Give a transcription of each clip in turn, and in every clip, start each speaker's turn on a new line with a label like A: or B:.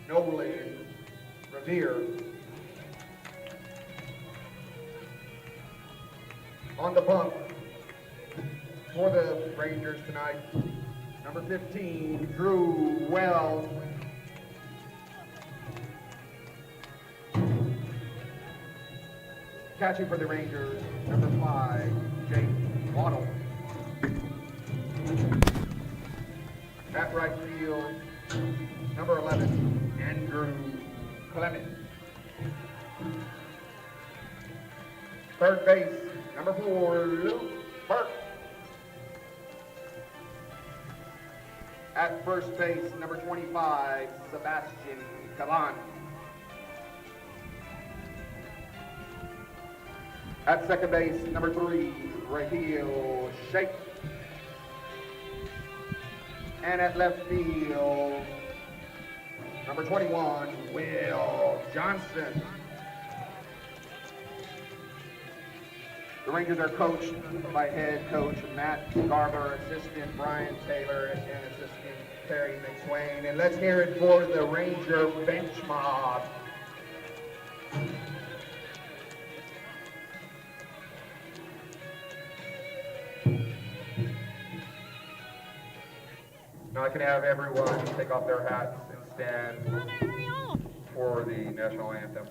A: Nolan Revere. On the bump for the Rangers tonight, number 15, Drew Wells. Catching for the Rangers, number 5, Jake Waddle. At right field, number 11, Andrew Clement. Third base, number 4, Luke Burke. At first base, number 25, Sebastian Caban. At second base, number 3, Raheel Sheikh. And at left field, number 21, Will Johnson. The Rangers are coached by head coach Matt Garber, assistant Brian Taylor, and assistant Terry McSwain. And let's hear it for the Ranger bench mob. Now I can have everyone take off their hats and stand for the national anthem.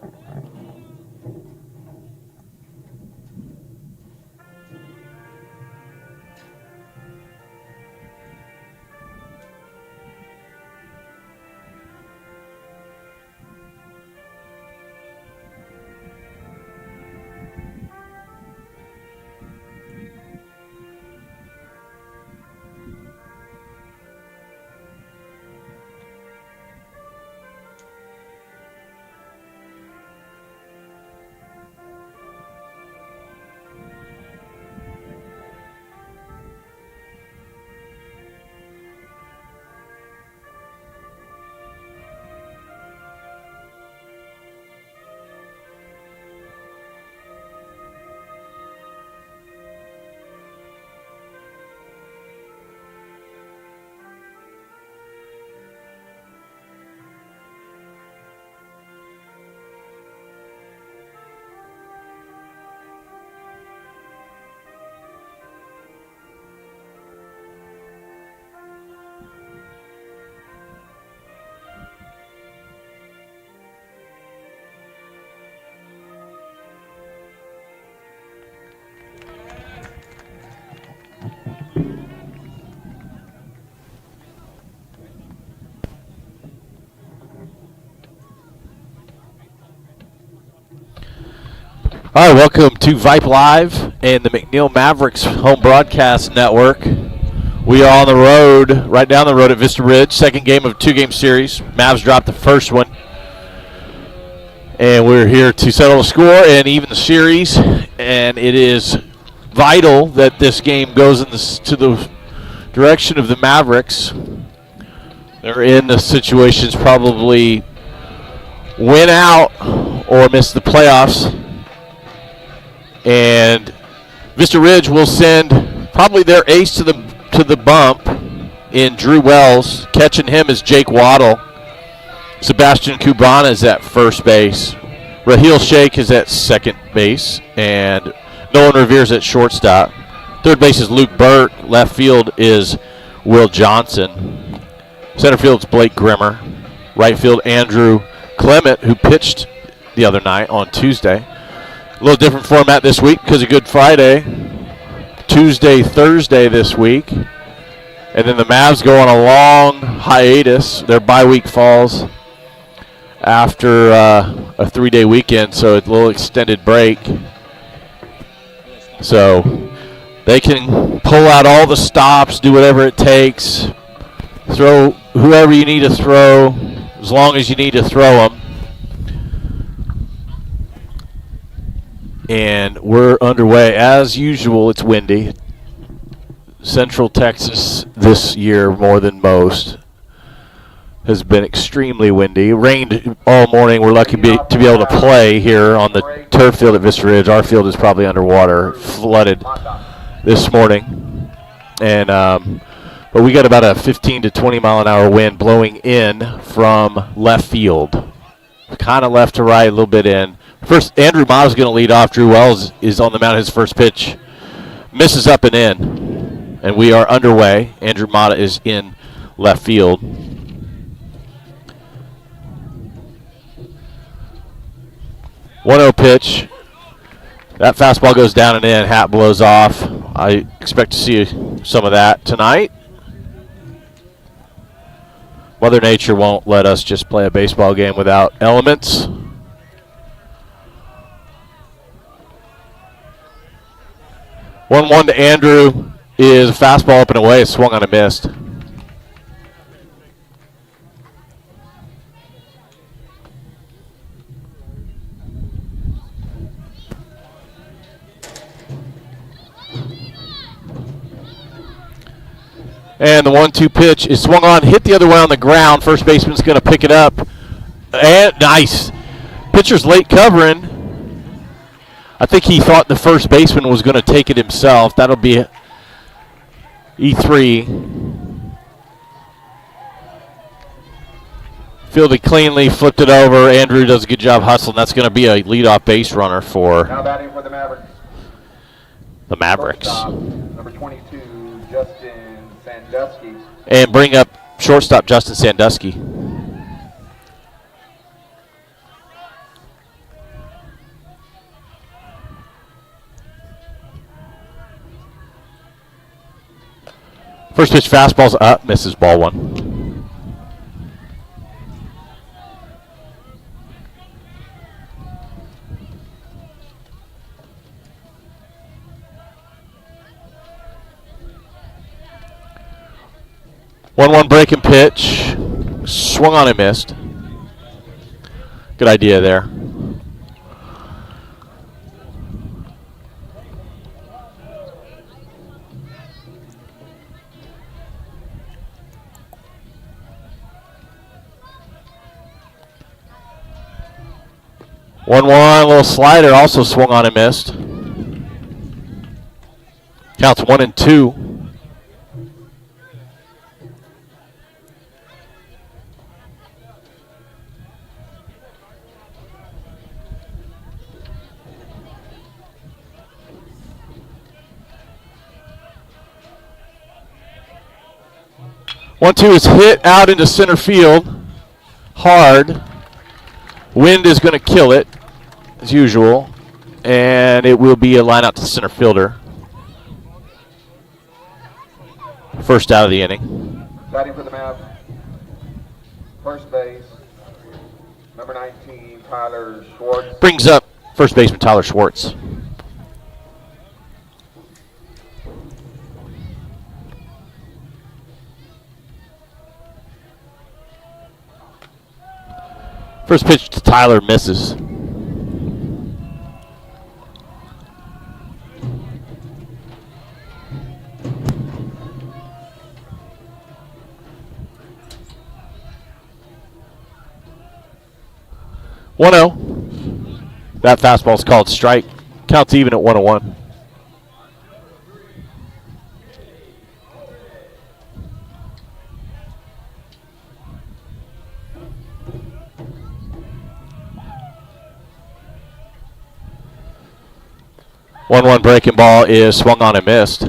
B: All right, welcome to Vype Live and the McNeil Mavericks home broadcast network. We are on the road, right down the road at Vista Ridge, second game of a two-game series. Mavs dropped the first one, and we're here to settle the score and even the series. And it is vital that this game goes to the direction of the Mavericks. They're in the situations probably win out or miss the playoffs. And Vista Ridge will send probably their ace to the bump in Drew Wells. Catching him is Jake Waddle. Sebastian Caban is at first base. Raheel Sheikh is at second base. And Nolan Revere is at shortstop. Third base is Luke Burke. Left field is Will Johnson. Center field is Blake Grimmer. Right field, Andrew Clement, who pitched the other night on Tuesday. A little different format this week because of Good Friday. Tuesday, Thursday this week. And then the Mavs go on a long hiatus. Their bye week falls after a 3-day weekend, so it's a little extended break. So they can pull out all the stops, do whatever it takes, throw whoever you need to throw, as long as you need to throw them. And we're underway. As usual, it's windy. Central Texas this year, more than most, has been extremely windy. It rained all morning. We're lucky to be able to play here on the turf field at Vista Ridge. Our field is probably underwater, flooded this morning. And But we got about a 15 to 20 mile an hour wind blowing in from left field. Kind of left to right, a little bit in. First, Andrew Mott is going to lead off. Drew Wells is on the mound. His first pitch misses up and in. And we are underway. Andrew Mott is in left field. One 0 pitch. That fastball goes down and in. Hat blows off. I expect to see some of that tonight. Mother Nature won't let us just play a baseball game without elements. One to Andrew is a fastball up and away. It's swung on and missed. And the 1-2 pitch is swung on, hit the other way on the ground. First baseman's going to pick it up. And nice. Pitcher's late covering. I think he thought the first baseman was going to take it himself. That'll be E3. Fielded cleanly, flipped it over. Andrew does a good job hustling. That's going to be a leadoff base runner for
A: now batting for the Mavericks.
B: The Mavericks.
A: Shortstop, number 22, Justin Sandusky.
B: And bring up shortstop Justin Sandusky. First pitch fastball's up, misses ball one. One breaking pitch, swung on and missed. Good idea there. One, a little slider, also swung on and missed. Counts 1-2. One-two is hit out into center field, hard. Wind is going to kill it, as usual, and it will be a line out to center fielder. First out of the inning.
A: Batting for the Mavs, first base, number 19, Tyler Schwartz.
B: Brings up first baseman Tyler Schwartz. First pitch to Tyler misses. One 0. That fastball is called strike. Counts even at 1-1. One breaking ball is swung on and missed.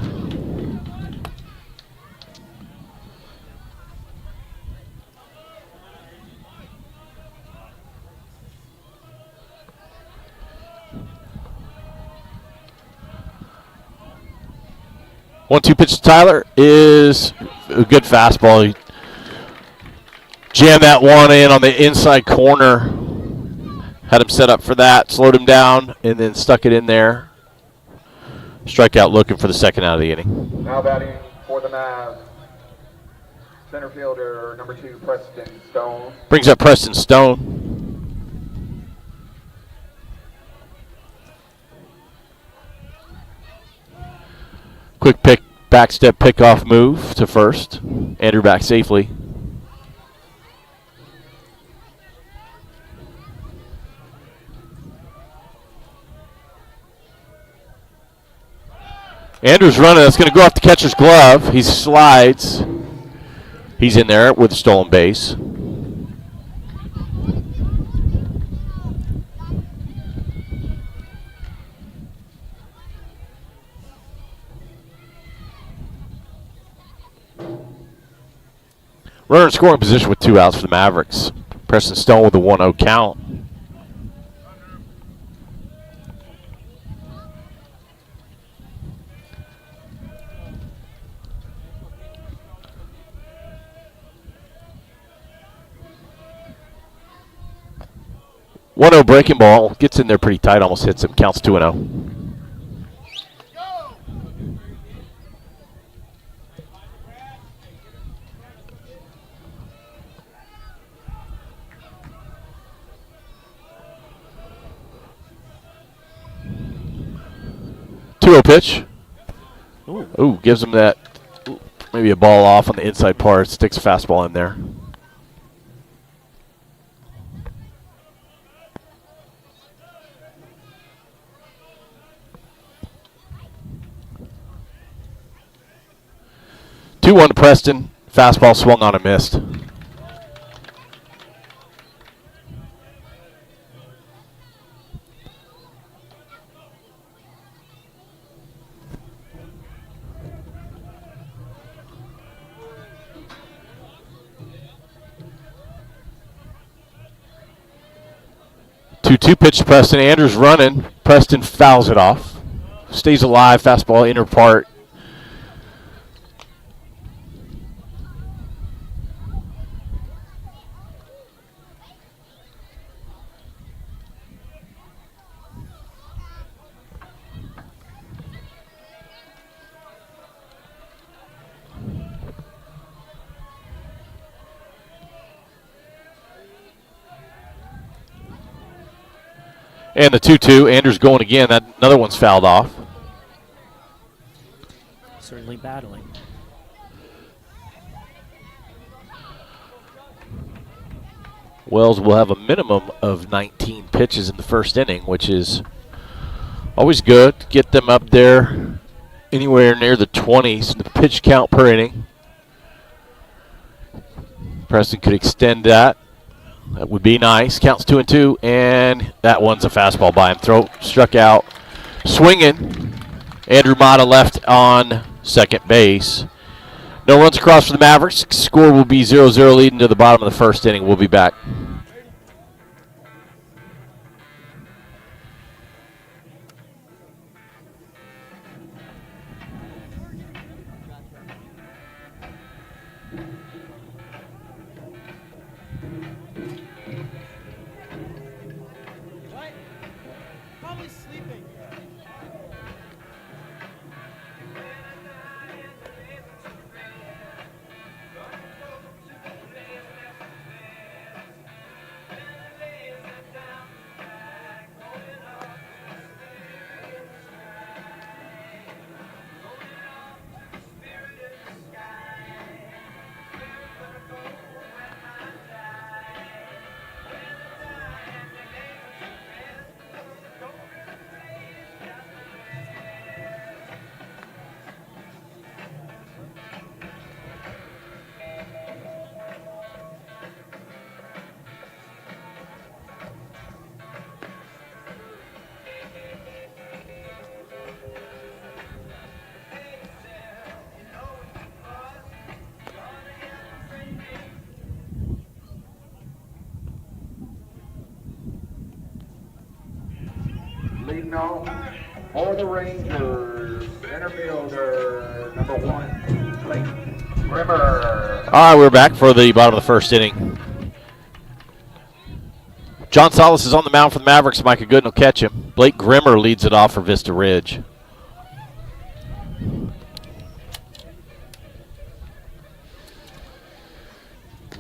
B: One-two pitch to Tyler is a good fastball. He jammed that one in on the inside corner. Had him set up for that, slowed him down, and then stuck it in there. Strikeout looking for the second out of the inning.
A: Now batting for the Mavs, center fielder, number 2, Preston Stone.
B: Brings up Preston Stone. Quick pick, back step pickoff move to first. Andrew back safely. Andrew's running. That's going to go off the catcher's glove. He slides. He's in there with a stolen base. Runner in scoring position with 2 outs for the Mavericks. Preston Stone with a 1-0 count. One 0 breaking ball, gets in there pretty tight, almost hits him, counts 2-0. Pitch. Ooh, gives him that, maybe a ball off on the inside part, sticks a fastball in there. Two 2-1 to Preston. Fastball swung on and missed. Two pitch to Preston. Andrews running. Preston fouls it off. Stays alive. Fastball inner part. And the 2-2. Andrews going again. That another one's fouled off.
C: Certainly battling.
B: Wells will have a minimum of 19 pitches in the first inning, which is always good to get them up there anywhere near the 20s in the pitch count per inning. Preston could extend that. That would be nice. Counts 2-2, and that one's a fastball by him. Struck out. Swinging. Andrew Mata left on second base. No runs across for the Mavericks. Score will be 0-0 leading to the bottom of the first inning. We'll be back.
A: Leading off for the Rangers, center fielder, number 1, Blake Grimmer.
B: All right, we're back for the bottom of the first inning. John Solis is on the mound for the Mavericks. Micah Gooden will catch him. Blake Grimmer leads it off for Vista Ridge.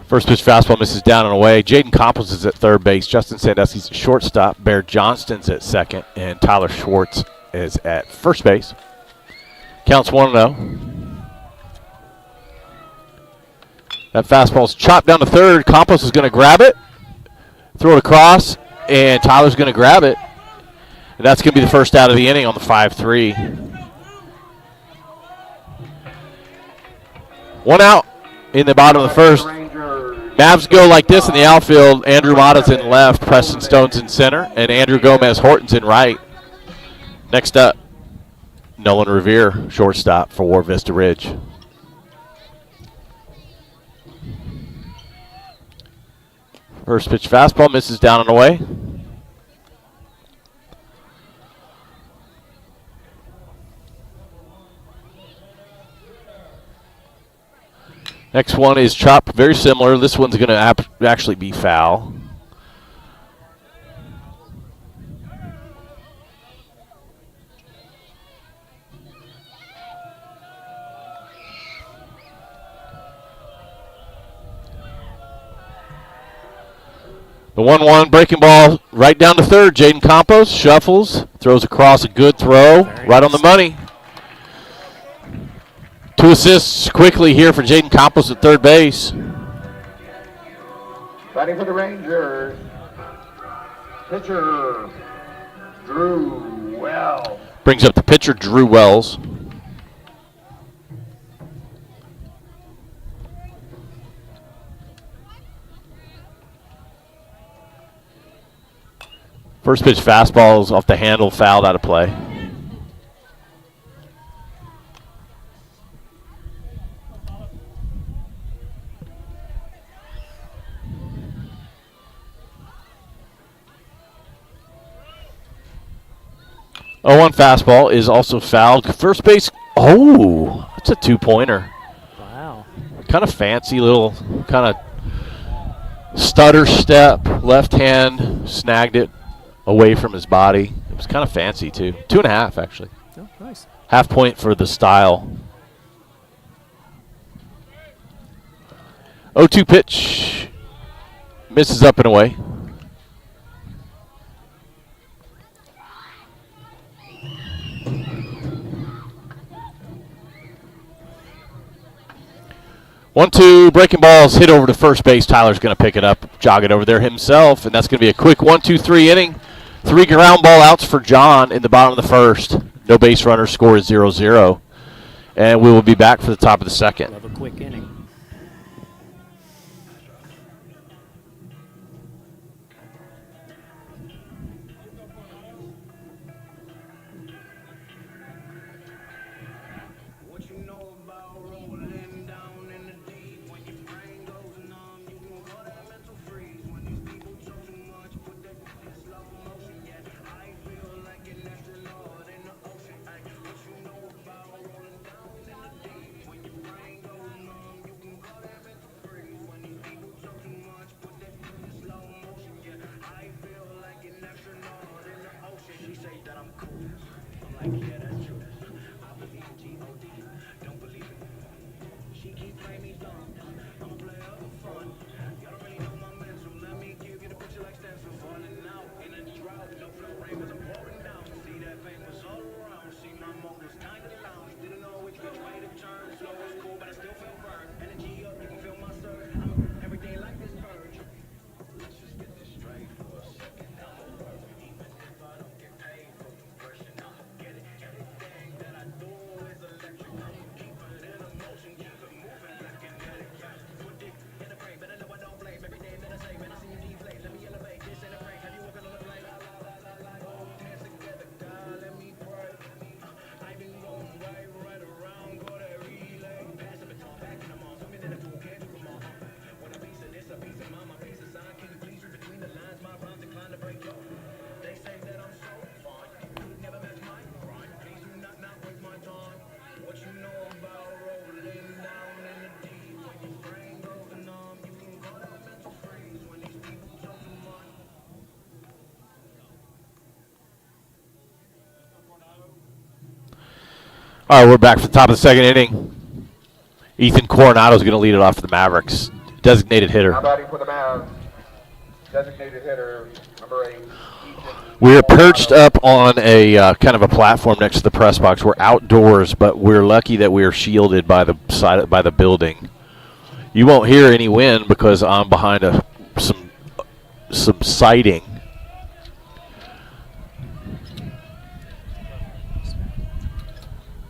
B: First pitch fastball misses down and away. Jaden Campos is at third base. Justin Sandusky's at shortstop. Bear Johnston's at second. And Tyler Schwartz is at first base. Counts 1-0. That fastball's chopped down to third. Campos is going to grab it. Throw it across. And Tyler's going to grab it. And that's going to be the first out of the inning on the 5-3. One out in the bottom of the first. Mavs go like this in the outfield. Andrew Mata's in left, Preston Stone's in center, and Andrew Gomez Horton's in right. Next up, Nolan Revere, shortstop for War Vista Ridge. First pitch fastball misses down and away. Next one is chop, very similar. This one's going to actually be foul. The 1-1 breaking ball right down to third. Jaden Campos shuffles, throws across a good throw, right on the money. 2 assists quickly here for Jaden Campos at third base.
A: Batting for the Rangers, pitcher Drew Wells.
B: Brings up the pitcher, Drew Wells. First pitch fastball is off the handle, fouled out of play. Oh, 1 fastball is also fouled. First base, oh, that's a 2-pointer.
C: Wow.
B: Kind of fancy little, kind of stutter step, left hand, snagged it away from his body. It was kind of fancy, too. 2.5, actually.
C: Oh, nice.
B: Half point for the style. 0-2 pitch. Misses up and away. One, two, breaking balls hit over to first base. Tyler's going to pick it up, jog it over there himself, and that's going to be a quick 1-2-3 inning. 3 ground ball outs for John in the bottom of the first. No base runners, score is 0-0. And we will be back for the top of the second.
C: Love a quick inning.
B: All right, we're back for the top of the second inning. Ethan Coronado is going to lead it off for the Mavericks. Designated hitter.
A: Now batting for the Mavs, designated hitter, number 8.
B: We're perched up on a kind of a platform next to the press box. We're outdoors, but we're lucky that we're shielded by the side by the building. You won't hear any wind because I'm behind some siding.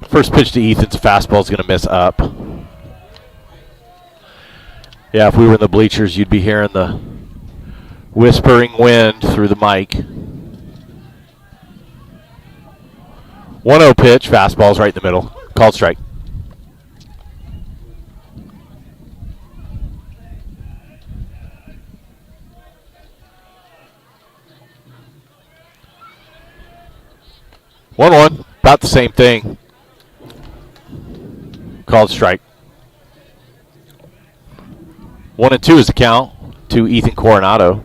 B: First pitch to Ethan's fastball is going to miss up. Yeah, if we were in the bleachers, you'd be hearing the whispering wind through the mic. 1-0 pitch, fastball's right in the middle. Called strike. One, about the same thing. Called strike. 1-2 is the count to Ethan Coronado.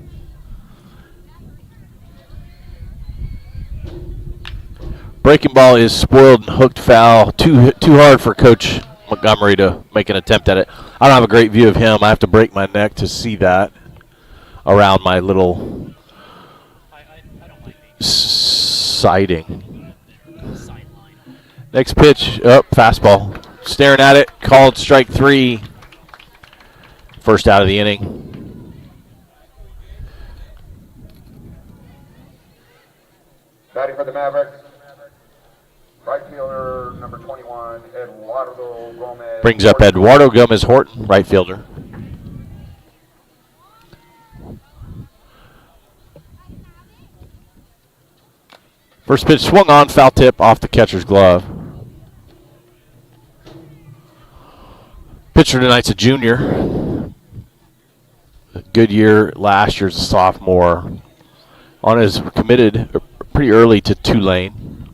B: Breaking ball is spoiled and hooked foul. Too hard for Coach Montgomery to make an attempt at it. I don't have a great view of him. I have to break my neck to see that around my little sighting. Next pitch, up, fastball. Staring at it, called strike 3. First out of the inning.
A: Batting for the Mavericks, right fielder number 21, Eduardo Gomez.
B: Brings up Eduardo Gomez Horton, right fielder. First pitch swung on, foul tip off the catcher's glove. Pitcher tonight's a junior. A good year last year's a sophomore. On his committed pretty early to Tulane.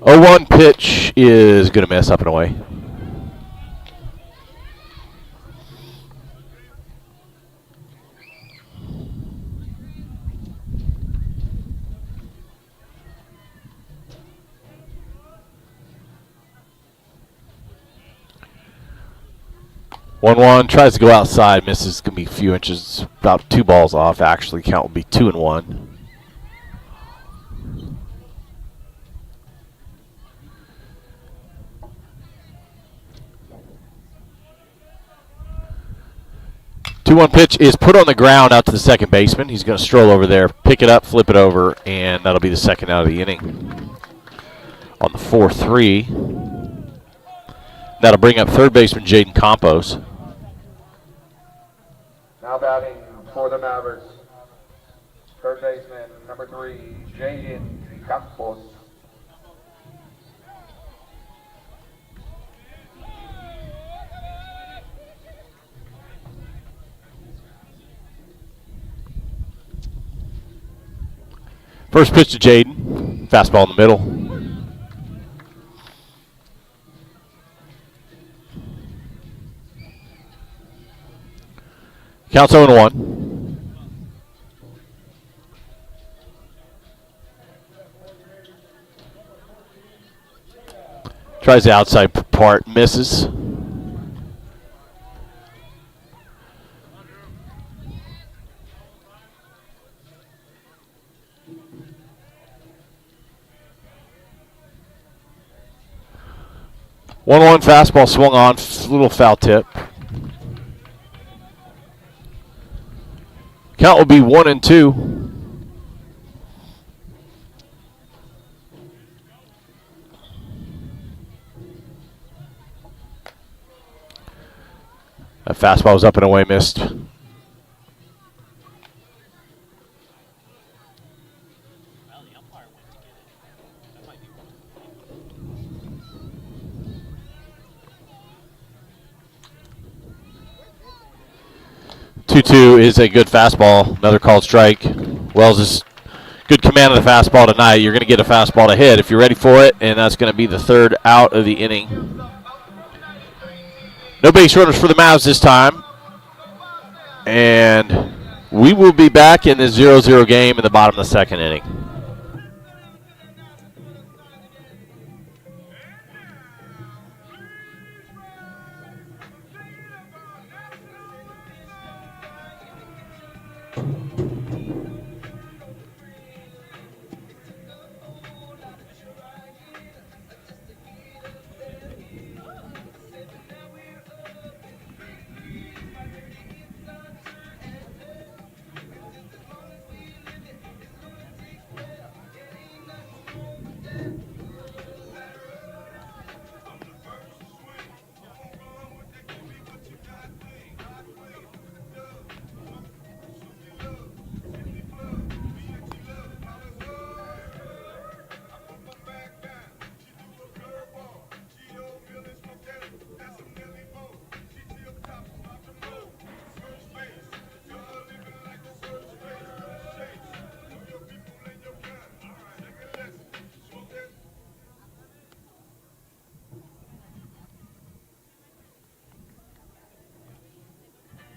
B: 0-1 pitch is going to miss up and away. One tries to go outside, misses. Gonna be a few inches, about 2 balls off. Actually, count will be 2-1. Two-one pitch is put on the ground out to the second baseman. He's going to stroll over there, pick it up, flip it over, and that'll be the second out of the inning. On the 4-3, that'll bring up third baseman Jaden Campos.
A: Now batting for the Mavericks, third baseman number 3, Jaden Campos.
B: First pitch to Jaden, fastball in the middle. Counts 0-1. Tries the outside part, misses. One fastball swung on, little foul tip. Count will be 1-2. That fastball was up and away, missed. Two is a good fastball. Another called strike. Wells is good command of the fastball tonight. You're going to get a fastball to hit if you're ready for it, and that's going to be the third out of the inning. No base runners for the Mavs this time. And we will be back in the 0-0 game in the bottom of the second inning.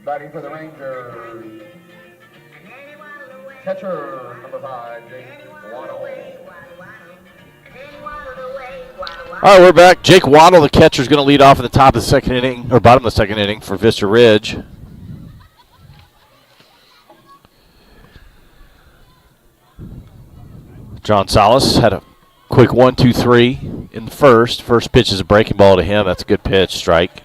A: Batting for the Rangers, catcher number 5, Jake Waddle.
B: All right, we're back. Jake Waddle, the catcher, is going to lead off at the top of the second inning, or bottom of the second inning for Vista Ridge. John Salas had a quick 1-2-3 in the first. First pitch is a breaking ball to him. That's a good pitch, strike.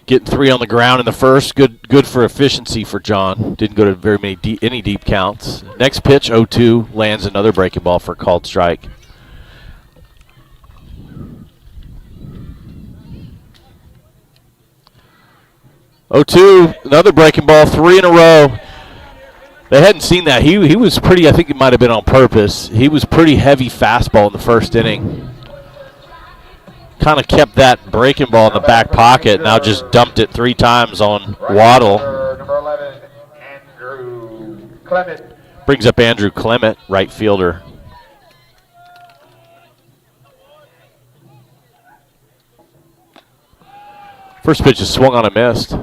B: Getting 3 on the ground in the first. Good for efficiency for John. Didn't go to very many any deep counts. Next pitch, 0-2, lands another breaking ball for a called strike. Another breaking ball, 3 in a row. They hadn't seen that. He was pretty, I think it might have been on purpose. He was pretty heavy fastball in the first inning. Kind of kept that breaking ball in the back pocket. Now just dumped it 3 times on Waddle.
A: Number 11, Andrew Clement.
B: Brings up Andrew Clement, right fielder. First pitch is swung on and missed.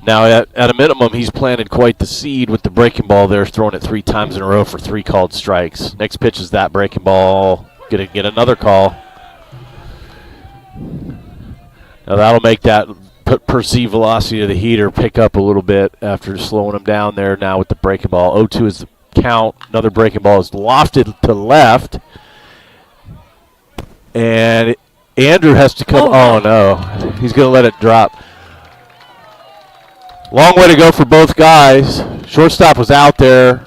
B: Now, at a minimum, he's planted quite the seed with the breaking ball there, throwing it 3 times in a row for 3 called strikes. Next pitch is that breaking ball. Going to get another call. Now, that'll make that perceived velocity of the heater pick up a little bit after slowing him down there now with the breaking ball. 0-2 is the count. Another breaking ball is lofted to left. And Andrew has to come. Oh, no. He's going to let it drop. Long way to go for both guys. Shortstop was out there.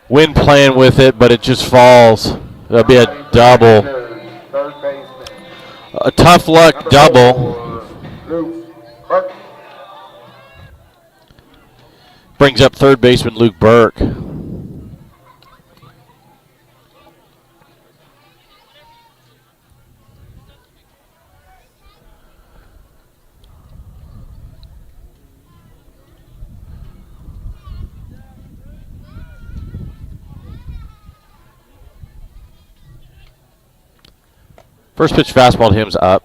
B: Wind playing with it, but it just falls. That'll be a double. A tough luck double. Brings up third baseman Luke Burke. First pitch fastball to him is up.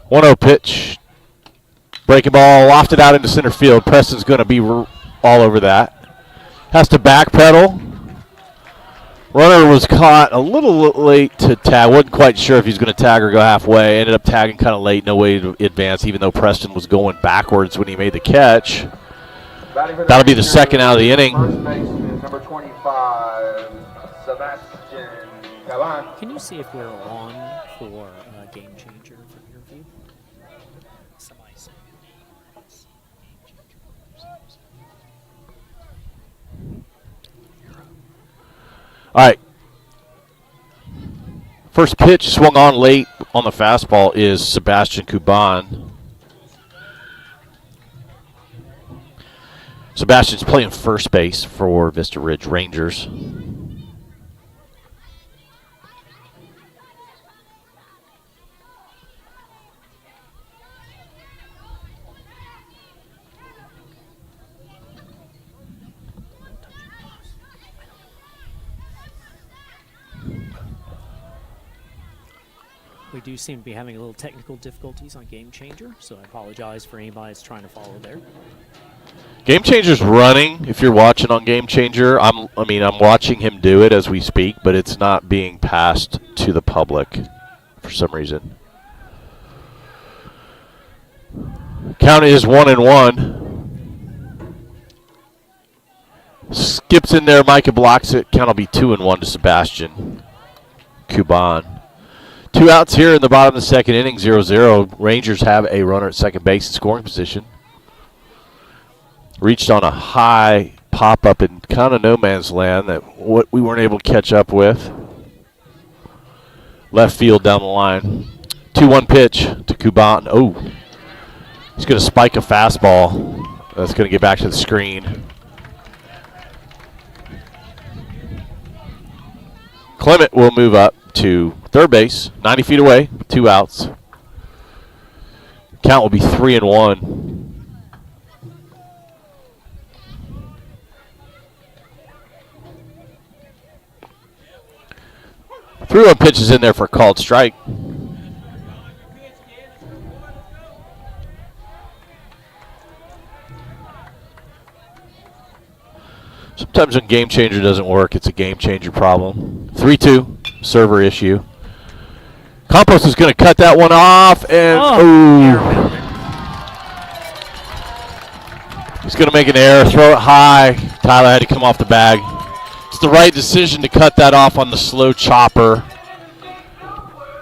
B: One-0 pitch. Breaking ball lofted out into center field. Preston's going to be all over that. Has to backpedal. Runner was caught a little late to tag. Wasn't quite sure if he was going to tag or go halfway. Ended up tagging kind of late. No way to advance, even though Preston was going backwards when he made the catch. That'll be the second out of the inning.
A: First baseman, number 25, Sebastian Galan.
C: Can you see if we're on for Game Changer from your view? Somebody saying
B: All right. First pitch swung on late on the fastball is Sebastian Kuban. Sebastian's playing first base for Vista Ridge Rangers.
C: We do seem to be having a little technical difficulties on Game Changer, so I apologize for anybody that's trying to follow there.
B: Game Changer's running. If you're watching on Game Changer, I'm watching him do it as we speak, but it's not being passed to the public for some reason. Count is 1-1. Skips in there. Micah blocks it. Count will be 2-1 to Sebastian Kuban. 2 outs here in the bottom of the second inning, 0-0. Rangers have a runner at second base in scoring position. Reached on a high pop-up in kind of no man's land that what we weren't able to catch up with. Left field down the line. 2-1 pitch to Kuban. Oh, he's going to spike a fastball. That's going to get back to the screen. Clement will move up to third base, 90 feet away, 2 outs. Count will be 3-1. 3-1 pitch is in there for a called strike. Sometimes when game changer doesn't work, it's a game changer problem. 3-2, server issue. Campos is going to cut that one off, and he's going to make an error, throw it high. Tyler had to come off the bag. It's the right decision to cut that off on the slow chopper.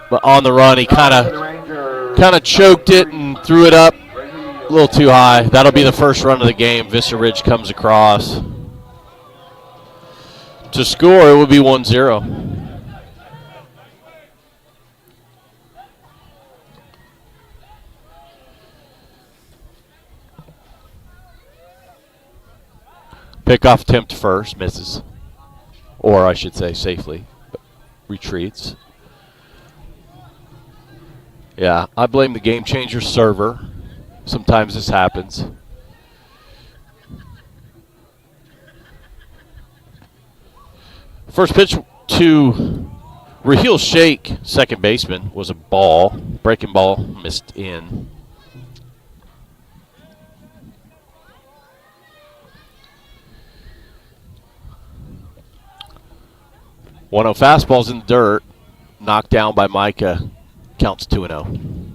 B: But on the run, he kind of choked it and threw it up a little too high. That'll be the first run of the game. Vista Ridge comes across. To score, it would be 1-0. Pickoff attempt first, misses. Or I should say safely, but retreats. Yeah, I blame the game changer server. Sometimes this happens. First pitch to Raheel Sheikh, second baseman, was a ball. Breaking ball, missed in. One 0 fastball's in the dirt, knocked down by Micah. Counts 2-0.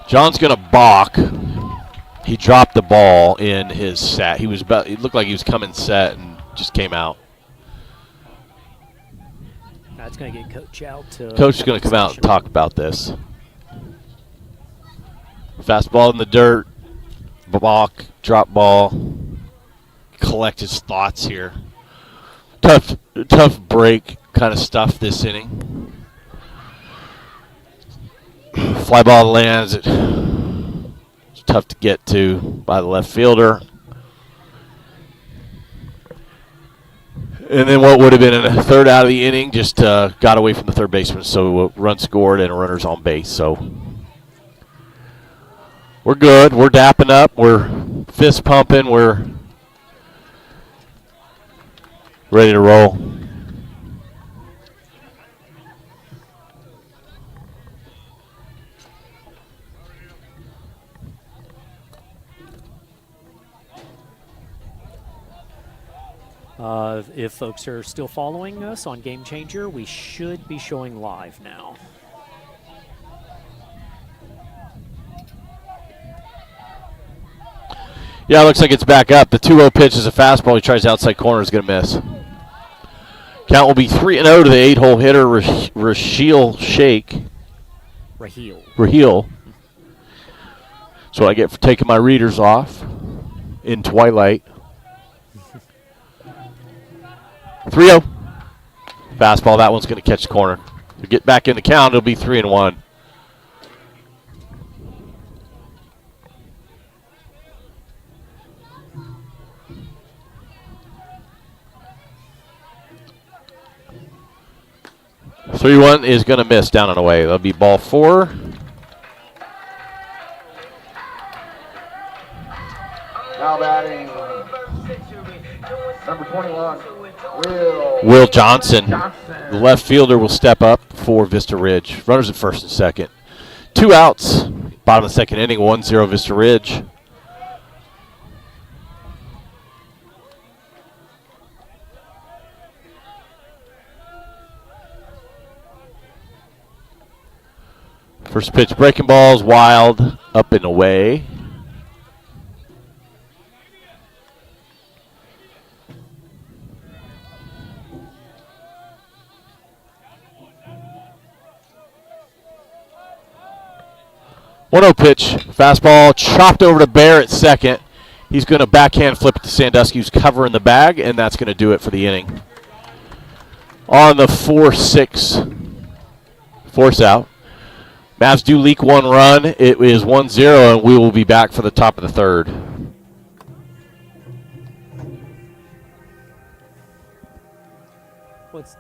B: John's going to balk. He dropped the ball in his set. It looked like he was coming set and just came out.
C: That's going to get Coach out.
B: Coach is going to come out and talk about this. Fastball in the dirt. Balk, drop ball. Collect his thoughts here. Tough break kind of stuff this inning. Fly ball lands. It's tough to get to by the left fielder. And then what would have been a third out of the inning just got away from the third baseman, so a run scored and a runner's on base. So we're good. We're dapping up. We're fist pumping. We're ready to roll.
C: If folks are still following us on Game Changer, we should be showing live now.
B: Yeah, it looks like it's back up. The 2-0 pitch is a fastball. He tries outside corner. Is going to miss. Count will be 3-0 to the 8-hole hitter, Raheel Sheikh. Raheel. That's what I get for taking my readers off in twilight. 3-0. Fastball. That one's going to catch the corner. To get back in the count, it'll be 3-1. Three-1 is going to miss down and away. That'll be ball 4.
A: Now batting number 21,
B: Will Johnson. The left fielder will step up for Vista Ridge. Runners at first and second. 2 outs. Bottom of the second inning, 1-0 Vista Ridge. First pitch, breaking balls, wild, up and away. One 0 pitch, fastball chopped over to Bear at second. He's going to backhand flip it to Sandusky, who's covering the bag, and that's going to do it for the inning. On the 4-6, force out. Mavs do leak one run. It is 1-0, and we will be back for the top of the third.
C: What's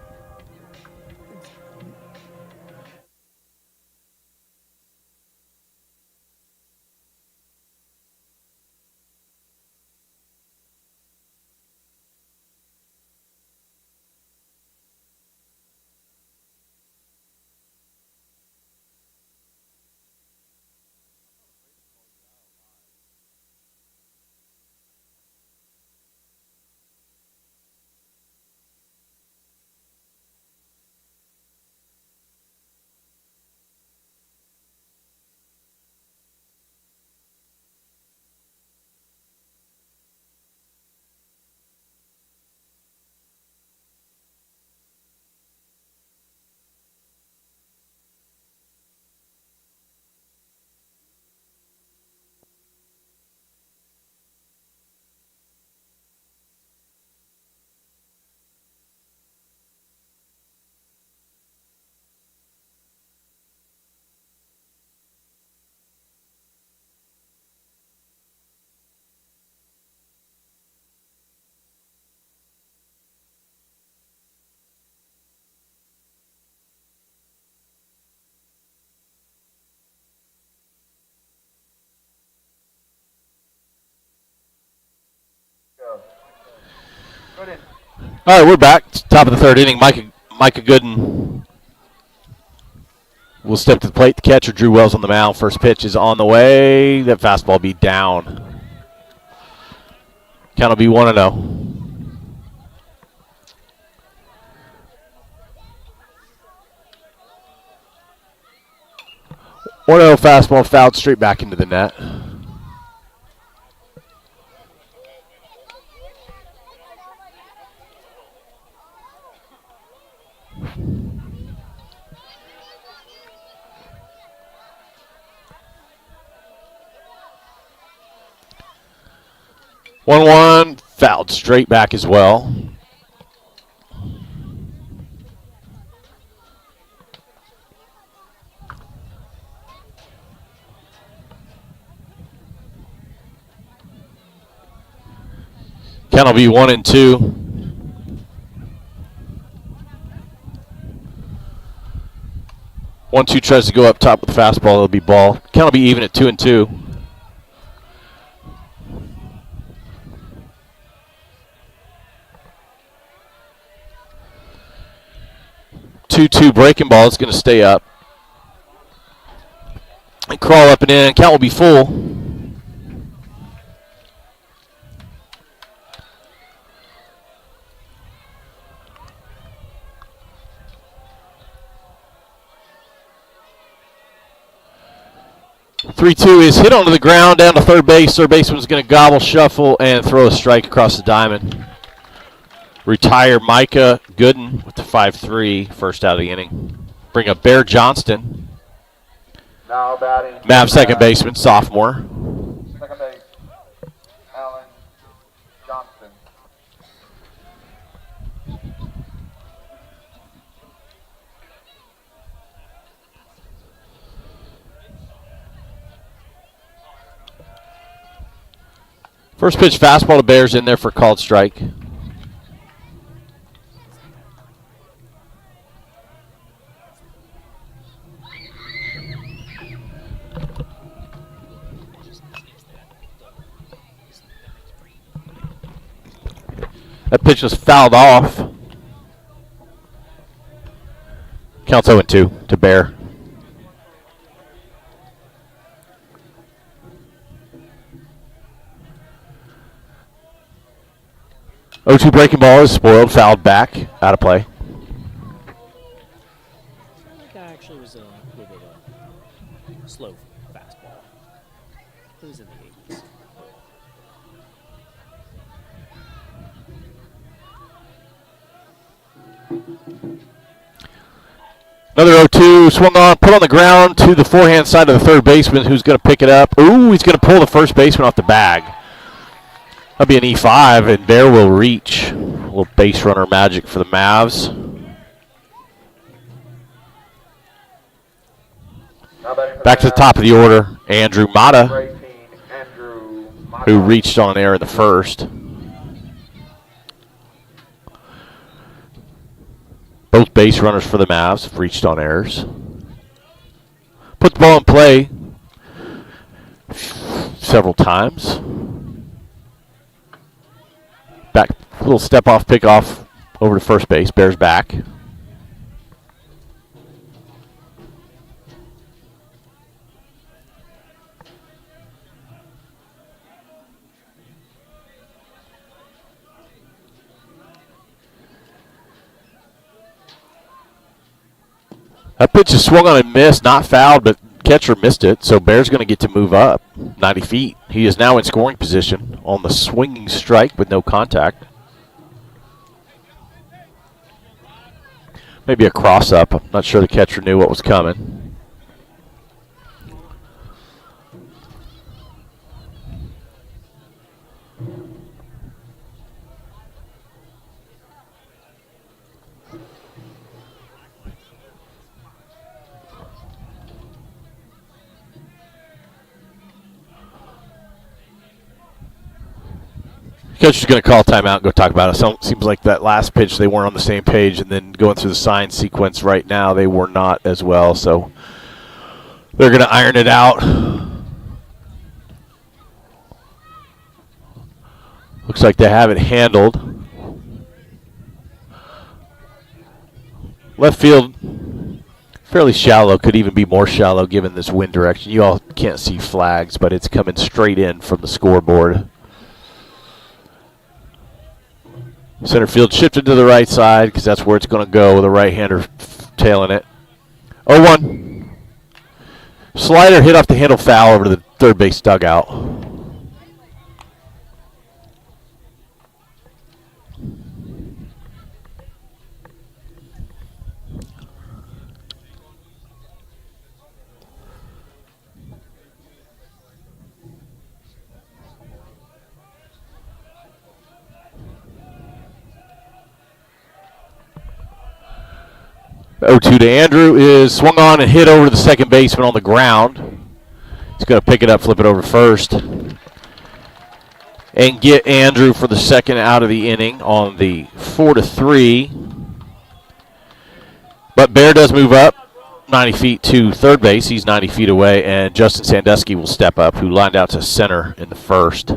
B: All right, we're back. Top of the third inning. Micah Gooden will step to the plate. The catcher, Drew Wells, on the mound. First pitch is on the way. That fastball be down. Count will be 1-0. 1-0 fastball fouled straight back into the net. One fouled straight back as well. Count will be 1-2. One-two tries to go up top with the fastball. It'll be ball. Count will be even at 2-2. 2-2 breaking ball is going to stay up. And crawl up and in. Count will be full. Three-two is hit onto the ground down to third base. Third baseman's going to gobble, shuffle, and throw a strike across the diamond. Retire Micah Gooden with the 5-3, first out of the inning. Bring up Bear Johnston.
A: Now batting.
B: Mav, second baseman, sophomore.
A: Second base, Alan Johnston.
B: First pitch fastball to Bears in there for called strike. That pitch was fouled off. Counts 0-2 to Bear. O2 breaking ball is spoiled, fouled back, out of play.
C: that guy actually was a little bit of a slow fastball. It was in the 80s.
B: Another 0-2, swung on, put on the ground to the forehand side of the third baseman, who's going to pick it up. Ooh, he's going to pull the first baseman off the bag. That'll be an E5, and Bear will reach. A little base runner magic for the Mavs. Back to the top of the order, Andrew Mata,
A: Number 18, Andrew Mata.
B: who reached on an error in the first. Both base runners for the Mavs have reached on errors. Put the ball in play several times. Back, little step off, pick off over to first base. Bears back. That pitch is swung on and missed, not fouled, but catcher missed it, so Bear's going to get to move up 90 feet. He is now in scoring position on the swinging strike with no contact. Maybe a cross-up. I'm not sure the catcher knew what was coming. Coach is going to call timeout and go talk about it. Seems like that last pitch they weren't on the same page, and then going through the sign sequence right now they were not as well. So they're going to iron it out. Looks like they have it handled. Left field, fairly shallow, could even be more shallow given this wind direction. You all can't see flags, but it's coming straight in from the scoreboard. Center field shifted to the right side because that's where it's going to go with a right-hander tailing it. 0-1. Slider hit off the handle foul over to the third base dugout. The 0-2 to Andrew is swung on and hit over to the second baseman on the ground. He's going to pick it up, flip it over to first, and get Andrew for the second out of the inning on the 4-3. But Bear does move up 90 feet to third base. He's 90 feet away, and Justin Sandusky will step up, who lined out to center in the first.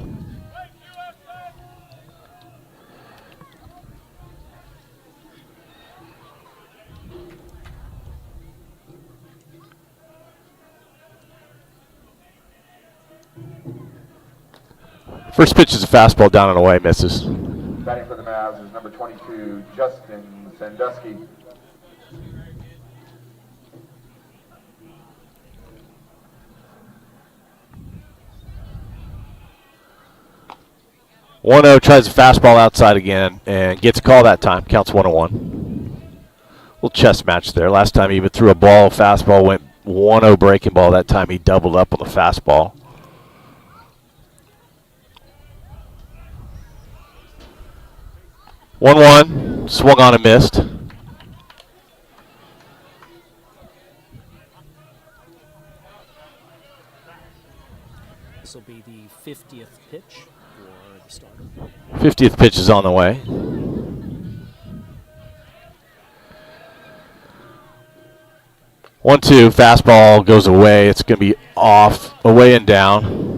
B: First pitch is a fastball down and away, misses.
A: Batting for the Mavs is number 22, Justin Sandusky.
B: One-0 tries a fastball outside again and gets a call that time. Counts 1-1. Little chess match there. Last time he even threw a ball, fastball went 1-0 breaking ball. That time he doubled up on the fastball. 1-1, swung on and missed.
C: This will be the 50th pitch for the starter.
B: 50th pitch is on the way. One-two, fastball goes away. It's going to be off, away and down.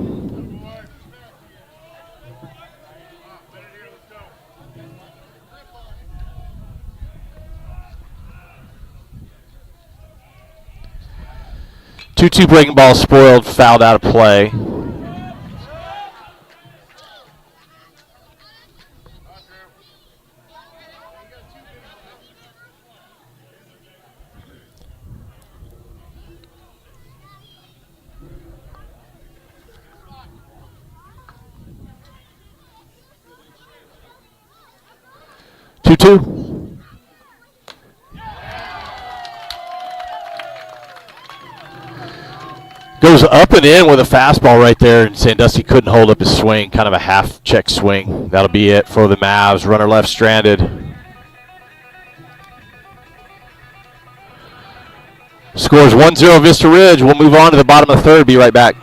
B: 2-2 breaking ball spoiled, fouled out of play. Two. Goes up and in with a fastball right there, and Sandusky couldn't hold up his swing. Kind of a half-check swing. That'll be it for the Mavs. Runner left stranded. Scores 1-0 Vista Ridge. We'll move on to the bottom of the third. Be right back.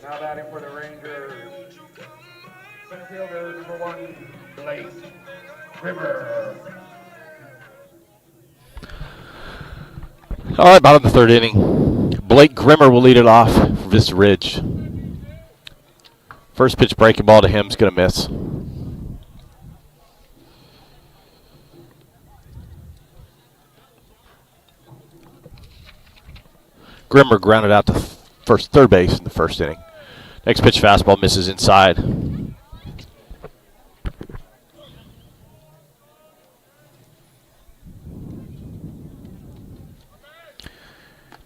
A: Now batting for the Rangers, center fielder number 1, Blake Grimmer.
B: All right, bottom of the third inning. Blake Grimmer will lead it off for Vista Ridge. First pitch breaking ball to him is going to miss. Grimmer grounded out to third base in the first inning. Next pitch fastball misses inside.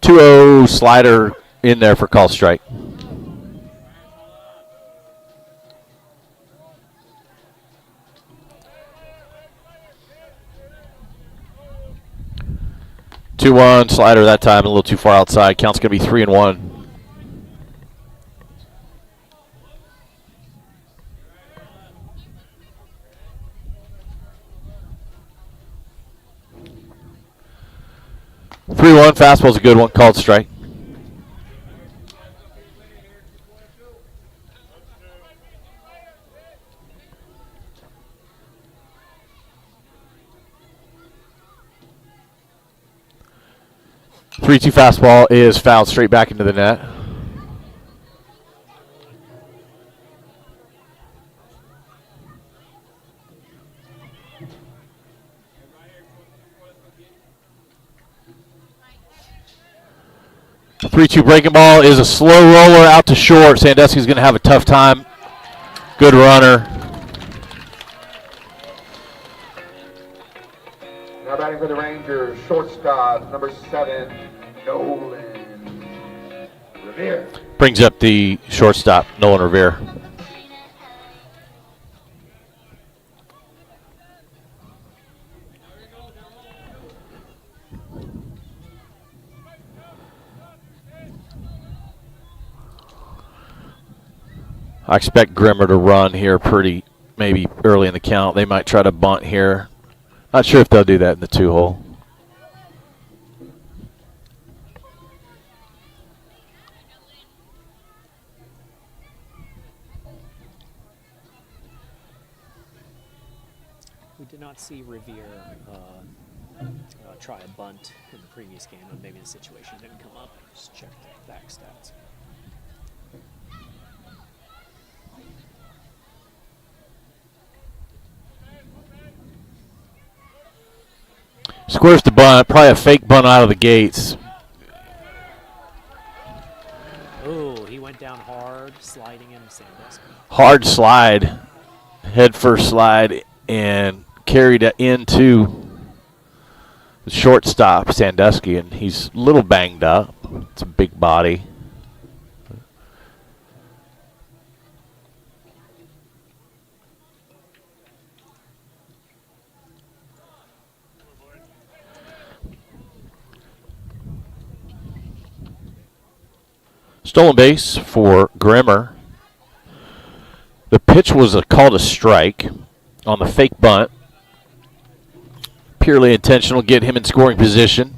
B: 2-0 slider in there for call strike. Two one slider that time, a little too far outside. Count's going to be 3-1. Fastball's a good one, called strike. Three-two fastball is fouled straight back into the net. Three-two breaking ball is a slow roller out to short. Sandusky's going to have a tough time. Good runner.
A: Now batting for the Rangers, shortstop number 7, Nolan Revere.
B: Brings up the shortstop, Nolan Revere. I expect Grimmer to run here maybe early in the count. They might try to bunt here. Not sure if they'll do that in the 2-hole.
C: We did not see Revere try a bunt in the previous game, and maybe the situation didn't come up. Just check the back stats.
B: Squares the bunt, probably a fake bunt out of the gates.
C: Oh, he went down hard, sliding in Sandusky.
B: Hard slide, head first slide, and carried it into the shortstop, Sandusky, and he's a little banged up. It's a big body. Stolen base for Grimmer. The pitch was called a strike on the fake bunt. Purely intentional, get him in scoring position.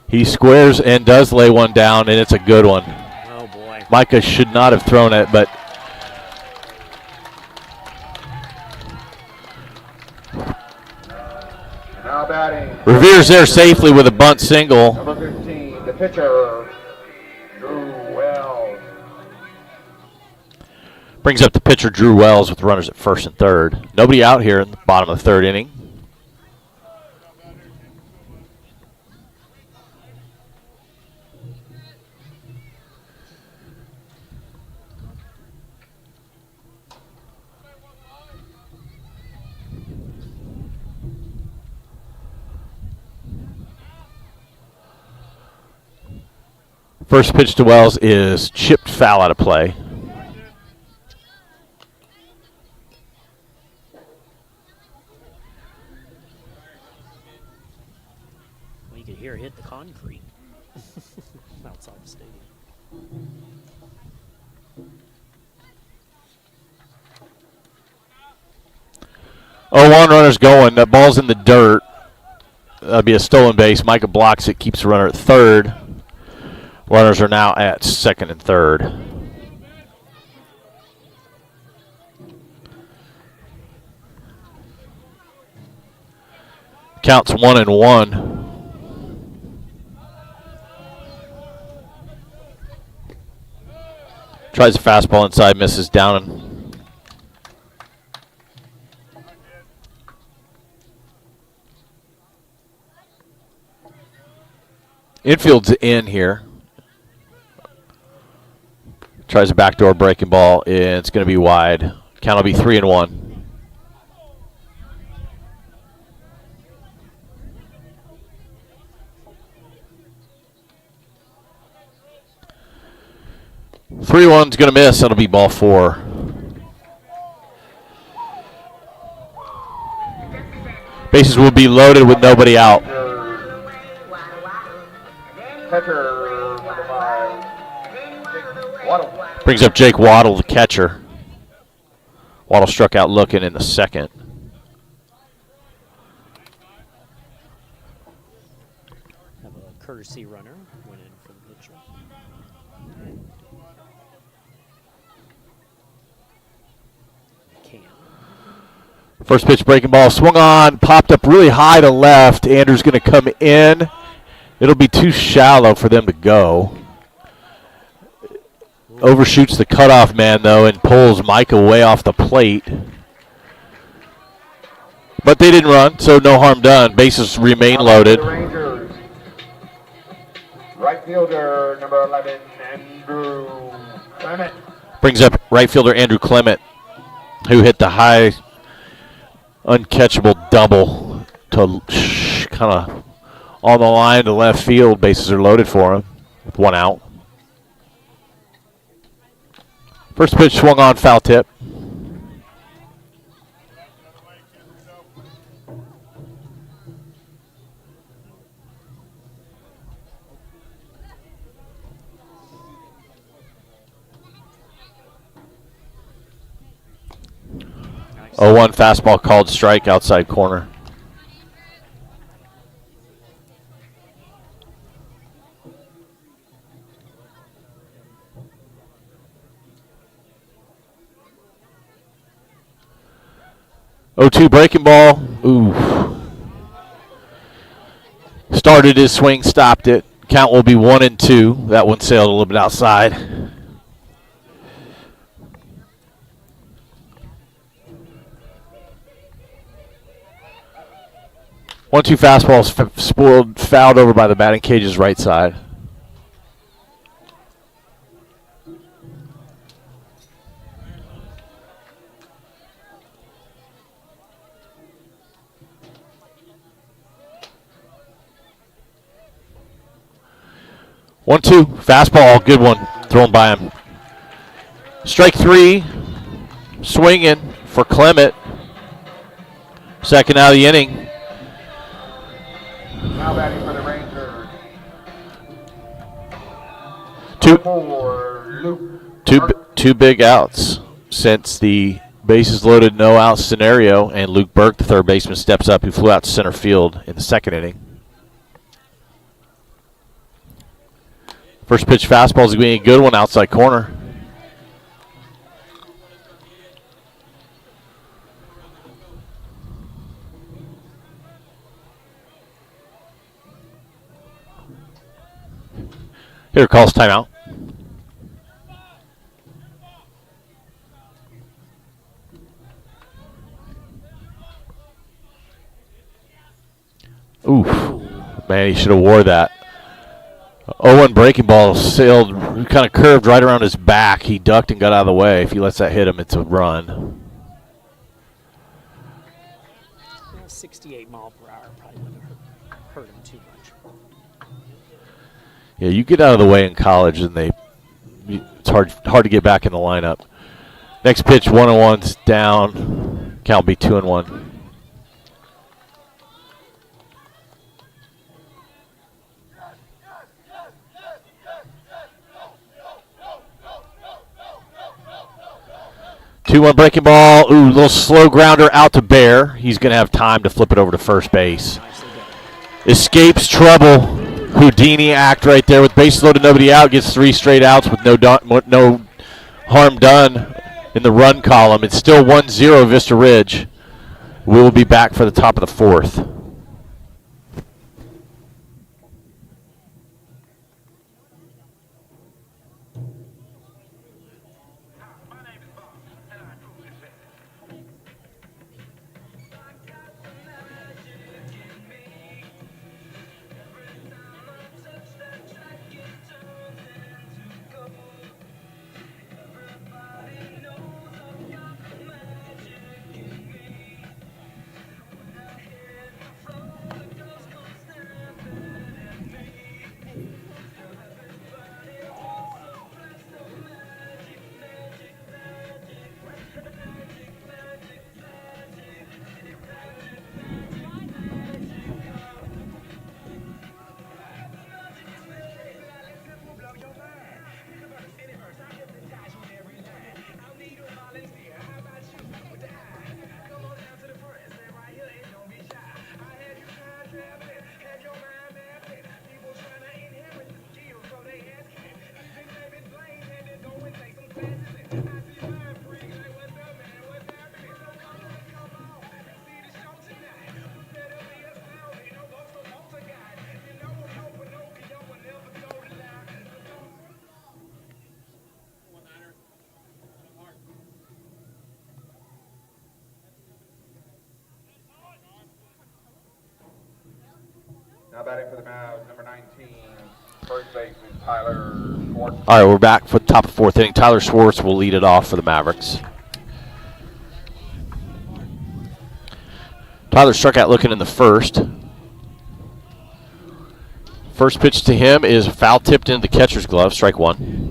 B: He squares and does lay one down, and it's a good one.
C: Oh, boy.
B: Micah should not have thrown it, but Revere's there safely with a bunt single.
A: Number 15, the pitcher, Drew Wells.
B: Brings up the pitcher, Drew Wells, with runners at first and third. Nobody out here in the bottom of the third inning. First pitch to Wells is chipped foul out of play.
C: Well, you could hear it hit the concrete outside the stadium.
B: 0-1 runners going. That ball's in the dirt. That'll be a stolen base. Micah blocks it, keeps the runner at third. Runners are now at second and third. Counts 1-1. Tries a fastball inside, misses down. Infield's in here. Tries a backdoor breaking ball. It's going to be wide. Count will be 3-1. Three one's going to miss. That'll be ball four. Bases will be loaded with nobody out.
A: Catcher, number 5, Waddle.
B: Brings up Jake Waddle, the catcher. Waddle struck out looking in the second.
C: Have a courtesy runner went in for the pitcher. Cam.
B: First pitch breaking ball swung on, popped up really high to left. Andrew's going to come in. It'll be too shallow for them to go. Overshoots the cutoff man, though, and pulls Micah way off the plate. But they didn't run, so no harm done. Bases remain loaded.
A: The Rangers. Right fielder, number 11, Andrew Clement.
B: Brings up right fielder Andrew Clement, who hit the high, uncatchable double to kind of on the line to left field. Bases are loaded for him with one out. First pitch swung on, foul tip.
C: Nice.
B: 0-1 fastball called strike outside corner. Oh, 2 breaking ball. Ooh. Started his swing, stopped it. Count will be 1-2. That one sailed a little bit outside. One-two fastballs spoiled, fouled over by the batting cage's right side. One-two fastball, good one, thrown by him. Strike 3, swinging for Clement. Second out of the inning.
A: Now batting for the Rangers.
B: Two,
A: For Luke.
B: two big outs since the bases loaded, no out scenario, and Luke Burke, the third baseman, steps up, who flew out to center field in the second inning. First pitch fastball is going to be a good one, outside corner. Hitter calls timeout. Oof. Man, he should have wore that. 0-1 breaking ball sailed, kind of curved right around his back. He ducked and got out of the way. If he lets that hit him, it's a run.
C: 68 mile per hour probably wouldn't have hurt him too much.
B: Yeah, you get out of the way in college, and it's hard to get back in the lineup. Next pitch, 1-1's down. Count be 2-1. Two-one breaking ball. Ooh, little slow grounder out to Bear. He's going to have time to flip it over to first base. Escapes trouble. Houdini act right there with base loaded, nobody out. Gets 3 straight outs with no harm done in the run column. It's still 1-0 Vista Ridge. We will be back for the top of the 4th.
A: Now batting for the Mavs, number 19, first baseman Tyler Schwartz.
B: All right, we're back for the top of 4th inning. Tyler Schwartz will lead it off for the Mavericks. Tyler struck out looking in the first. First pitch to him is foul tipped into the catcher's glove, strike 1.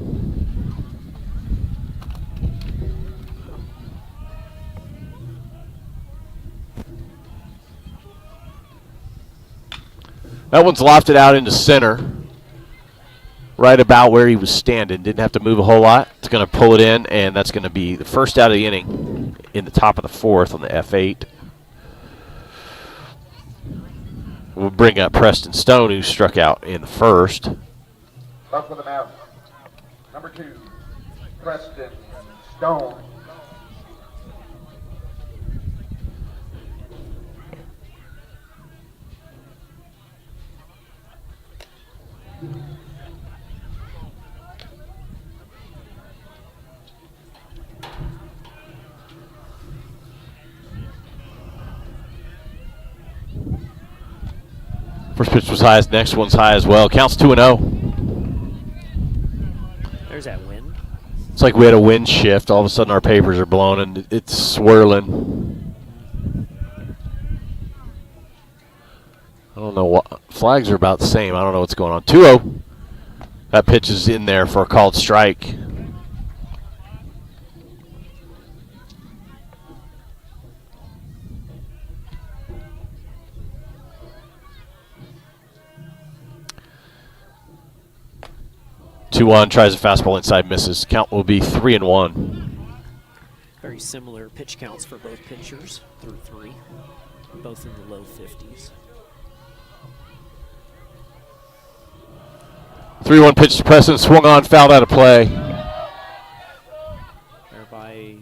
B: That one's lofted out into center, right about where he was standing. Didn't have to move a whole lot. It's going to pull it in, and that's going to be the first out of the inning in the top of the 4th on the F8. We'll bring up Preston Stone, who struck out in the first.
A: Up for the Mavs, number 2, Preston Stone.
B: First pitch was high, as next one's high as well. Counts 2-0.
C: There's that wind.
B: It's like we had a wind shift. All of a sudden our papers are blown and it's swirling. I don't know what. Flags are about the same. I don't know what's going on. 2-0. That pitch is in there for a called strike. Two-one, tries a fastball inside, misses. Count will be 3-1.
C: Very similar pitch counts for both pitchers through 3, both in the low 50s.
B: 3-1 pitch to Preston, swung on, fouled out of play.
C: Thereby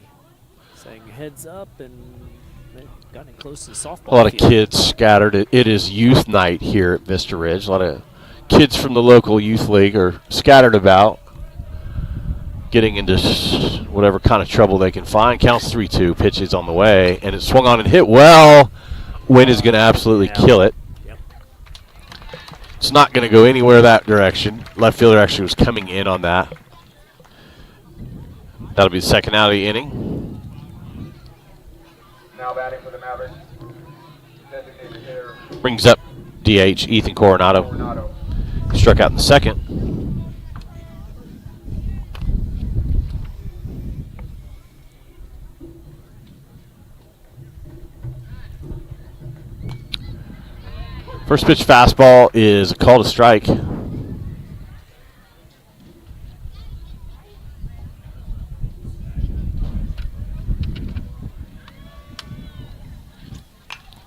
C: saying heads up, and they've gotten close to the softball
B: A lot of
C: field.
B: kids scattered. It is youth night here at Vista Ridge. A lot of kids from the local youth league are scattered about, getting into whatever kind of trouble they can find. Counts 3-2. Pitch is on the way, and it swung on and hit well. Wind is going to absolutely kill it.
C: Yep.
B: It's not going to go anywhere that direction. Left fielder actually was coming in on that. That'll be the second out of the inning.
A: Now batting for the Mavericks. Designated hitter.
B: Brings up DH Ethan Coronado.
A: Coronado.
B: Struck out in the second. First pitch fastball is a call to strike.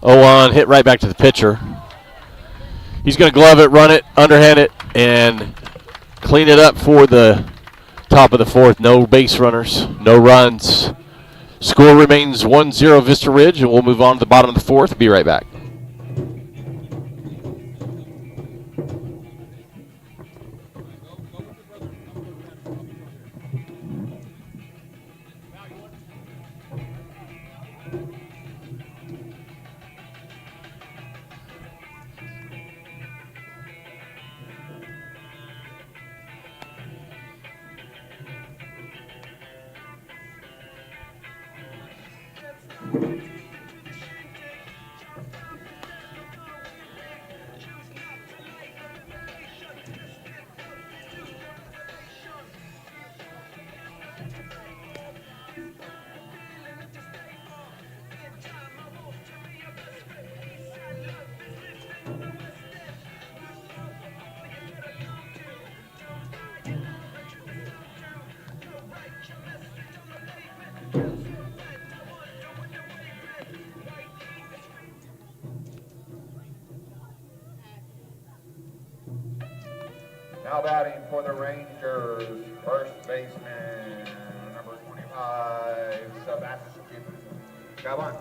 B: 0-1, hit right back to the pitcher. He's going to glove it, run it, underhand it, and clean it up for the top of the fourth. No base runners, no runs. Score remains 1-0 Vista Ridge, and we'll move on to the bottom of the fourth. Be right back.
A: Now batting for the Rangers, first baseman, number 25, Sebastian Gavan.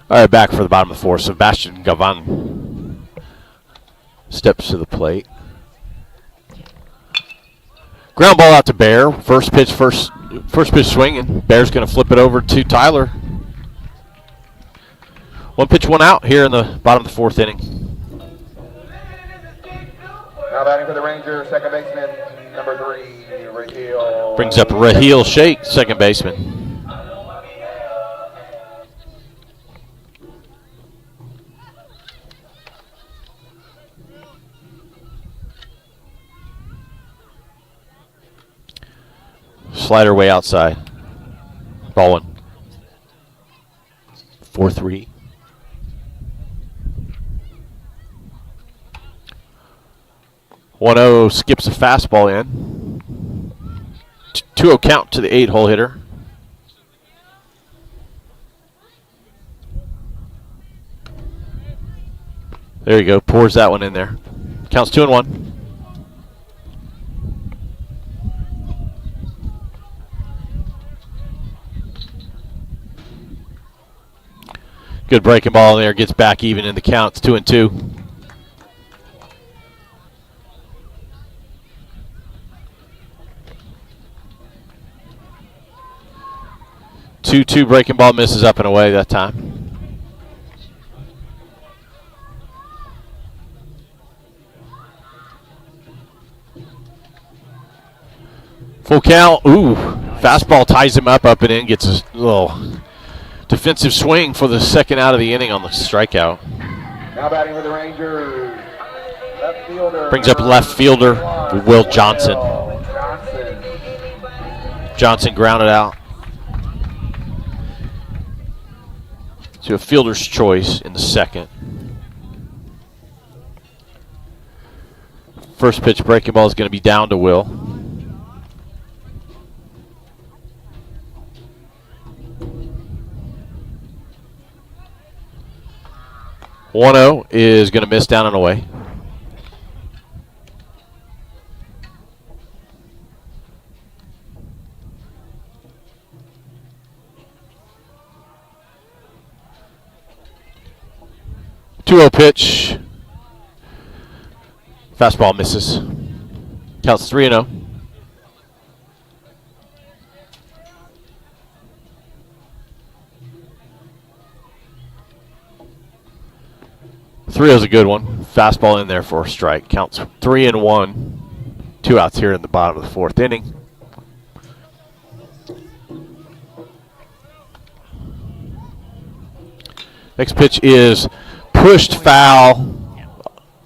B: All right, back for the bottom of the fourth. Sebastian Gavan steps to the plate. Ground ball out to Bear. First pitch swinging. Bear's going to flip it over to Tyler. One pitch, one out here in the bottom of the fourth inning.
A: Now batting for the Rangers, second baseman, number 3, Raheel.
B: Brings up Raheel Sheikh, second baseman. Slider way outside. Ball one. 4-3. 1-0 skips a fastball in. 2-0 count to the 8-hole hitter. There you go. Pours that one in there. Counts 2-1. Good breaking ball in there. Gets back even in the count. It's 2-2. Two breaking ball misses up and away that time. Full count. Ooh, fastball ties him up and in. Gets a little defensive swing for the second out of the inning on the strikeout.
A: Now batting for the Rangers, left fielder.
B: Brings up left fielder Will Johnson. Johnson grounded out to a fielder's choice in the second. First pitch breaking ball is going to be down to Will. One-0 is going to miss down and away. 2-0 pitch. Fastball misses. Counts 3-0. 3-0's a good one. Fastball in there for a strike. Counts 3-1. 2 outs here in the bottom of the 4th inning. Next pitch is pushed foul,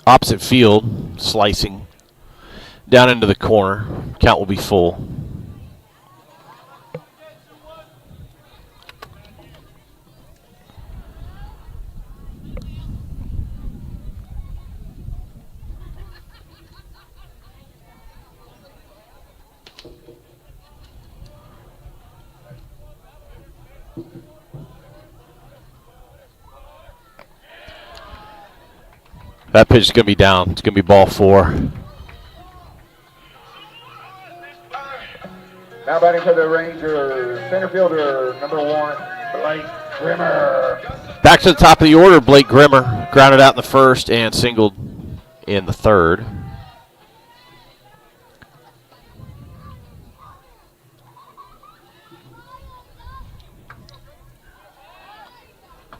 B: opposite field, slicing down into the corner. Count will be full. That pitch is going to be down. It's going to be ball 4.
A: Now batting for the Rangers, center fielder, number 1, Blake Grimmer.
B: Back to the top of the order, Blake Grimmer. Grounded out in the 1st and singled in the 3rd.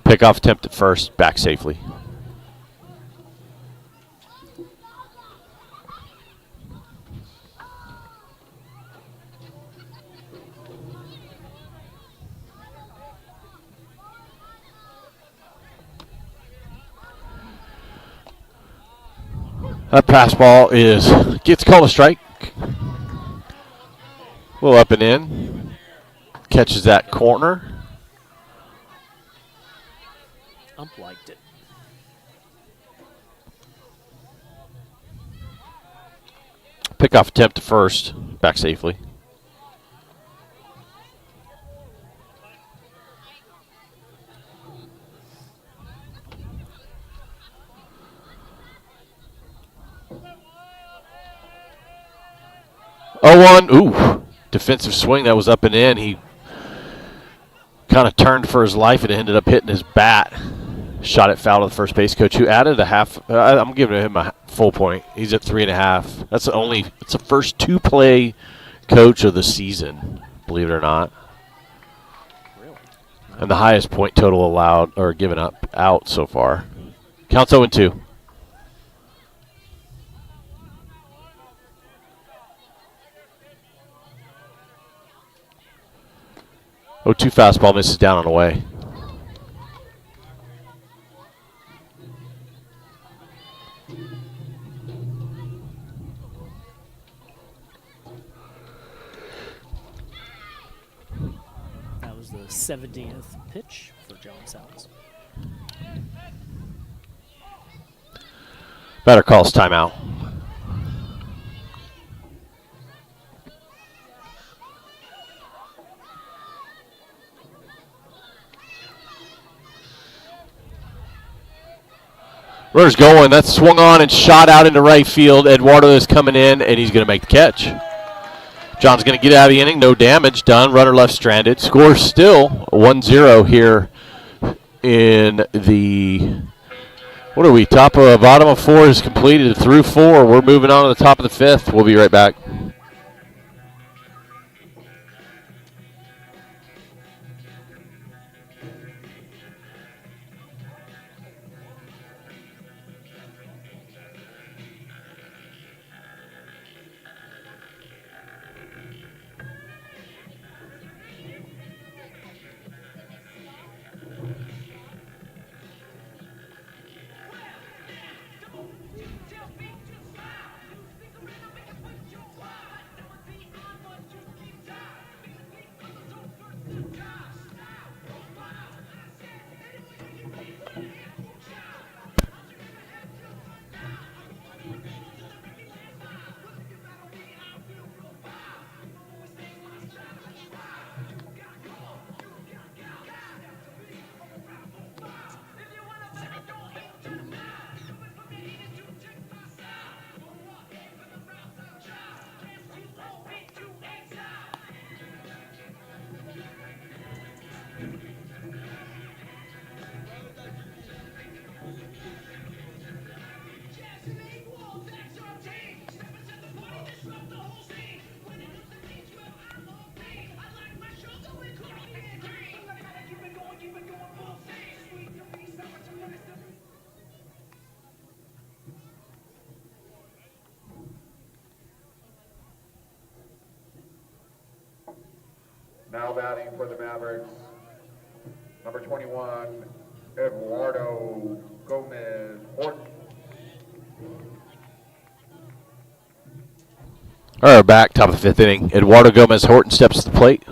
B: Pickoff attempt at first, back safely. That pass ball gets called a strike. A little up and in. Catches that corner.
C: Ump liked it.
B: Pickoff attempt to first, back safely. Oh, 1. Ooh, defensive swing that was up and in. He kind of turned for his life and it ended up hitting his bat. Shot it foul to the first base coach, who added a half. I'm giving him a full point. He's at 3.5. It's the first 2-play coach of the season, believe it or not.
C: Really?
B: And the highest point total allowed or given up out so far. Counts 0-2. 0-2 fastball misses down and away.
C: That was the 70th pitch for John Sallis.
B: Batter calls timeout. Runner's going. That's swung on and shot out into right field. Eduardo is coming in, and he's going to make the catch. John's going to get out of the inning. No damage done. Runner left stranded. Score still 1-0 here in the, what are we, bottom of 4 is completed through 4. We're moving on to the top of the 5th. We'll be right back.
A: Now batting for the Mavericks, number 21, Eduardo Gomez Horton.
B: All right, back, top of the fifth inning. Eduardo Gomez Horton steps to the plate.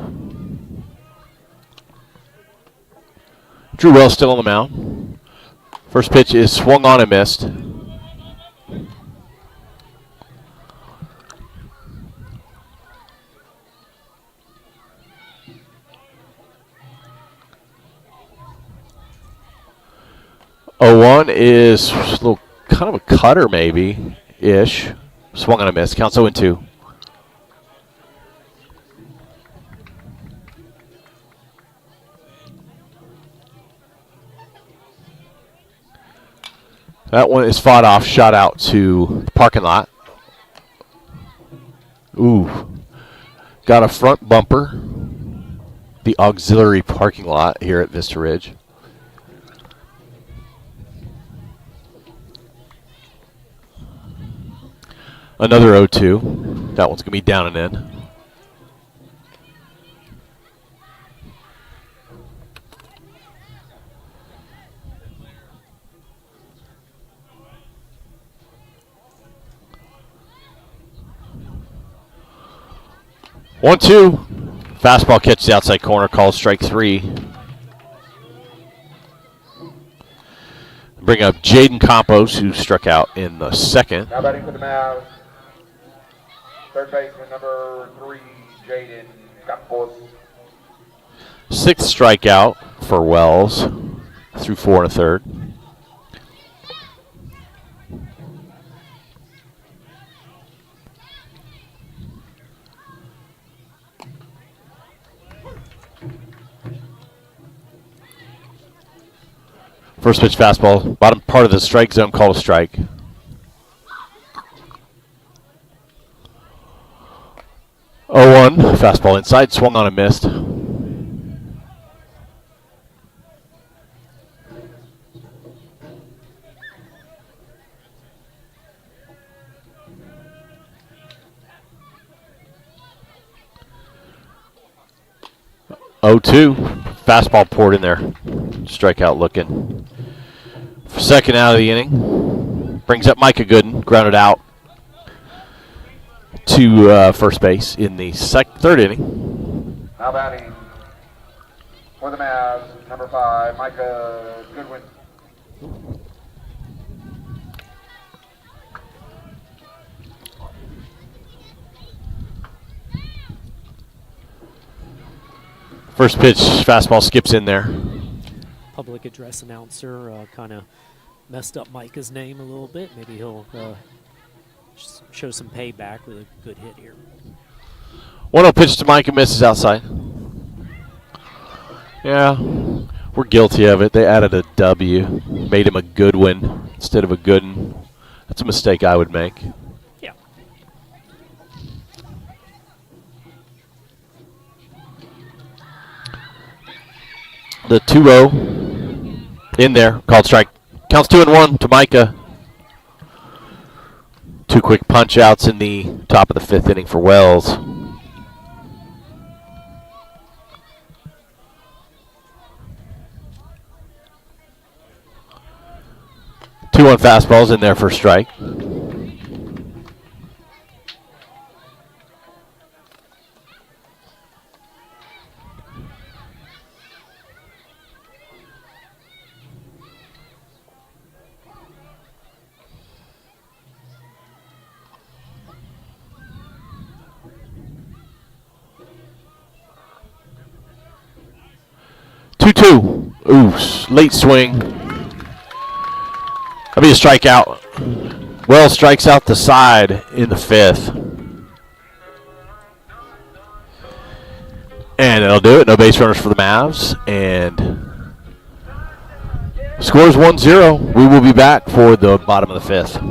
B: Drew Wells still on the mound. First pitch is swung on and missed. Oh, 1 is a little kind of a cutter maybe ish. Swung on a miss. Counts 0-2. That one is fought off, shot out to the parking lot. Ooh. Got a front bumper. The auxiliary parking lot here at Vista Ridge. Another 0-2. That one's going to be down and in. One, two. Fastball catches the outside corner, calls strike 3. Bring up Jaden Campos, who struck out in the second.
A: Now batting for the Mavs, third baseman number 3, Jaden Campos.
B: 6th strikeout for Wells through 4 1/3. First pitch fastball, bottom part of the strike zone, called a strike. Oh, 1 fastball inside, swung on and missed. Oh, 2 fastball poured in there, strikeout looking. Second out of the inning, brings up Micah Gooden, grounded out to first base in the third inning.
A: Now batting for the Mavs, number 5, Micah Goodwin.
B: First pitch, fastball skips in there.
C: Public address announcer kind of messed up Micah's name a little bit. Maybe he'll show some payback with a good hit here.
B: 1-0 pitch to Micah, misses outside. Yeah, we're guilty of it. They added a W, made him a Goodwin instead of a Gooden. That's a mistake I would make.
C: Yeah.
B: The 2-0 in there, called strike. Counts 2-1 to Micah. 2 quick punch outs in the top of the 5th inning for Wells. Two on fastballs in there for a strike. Two. Ooh, late swing. That'll be a strikeout. Wells strikes out the side in the 5th. And that'll do it. No base runners for the Mavs. And scores 1-0. We will be back for the bottom of the 5th.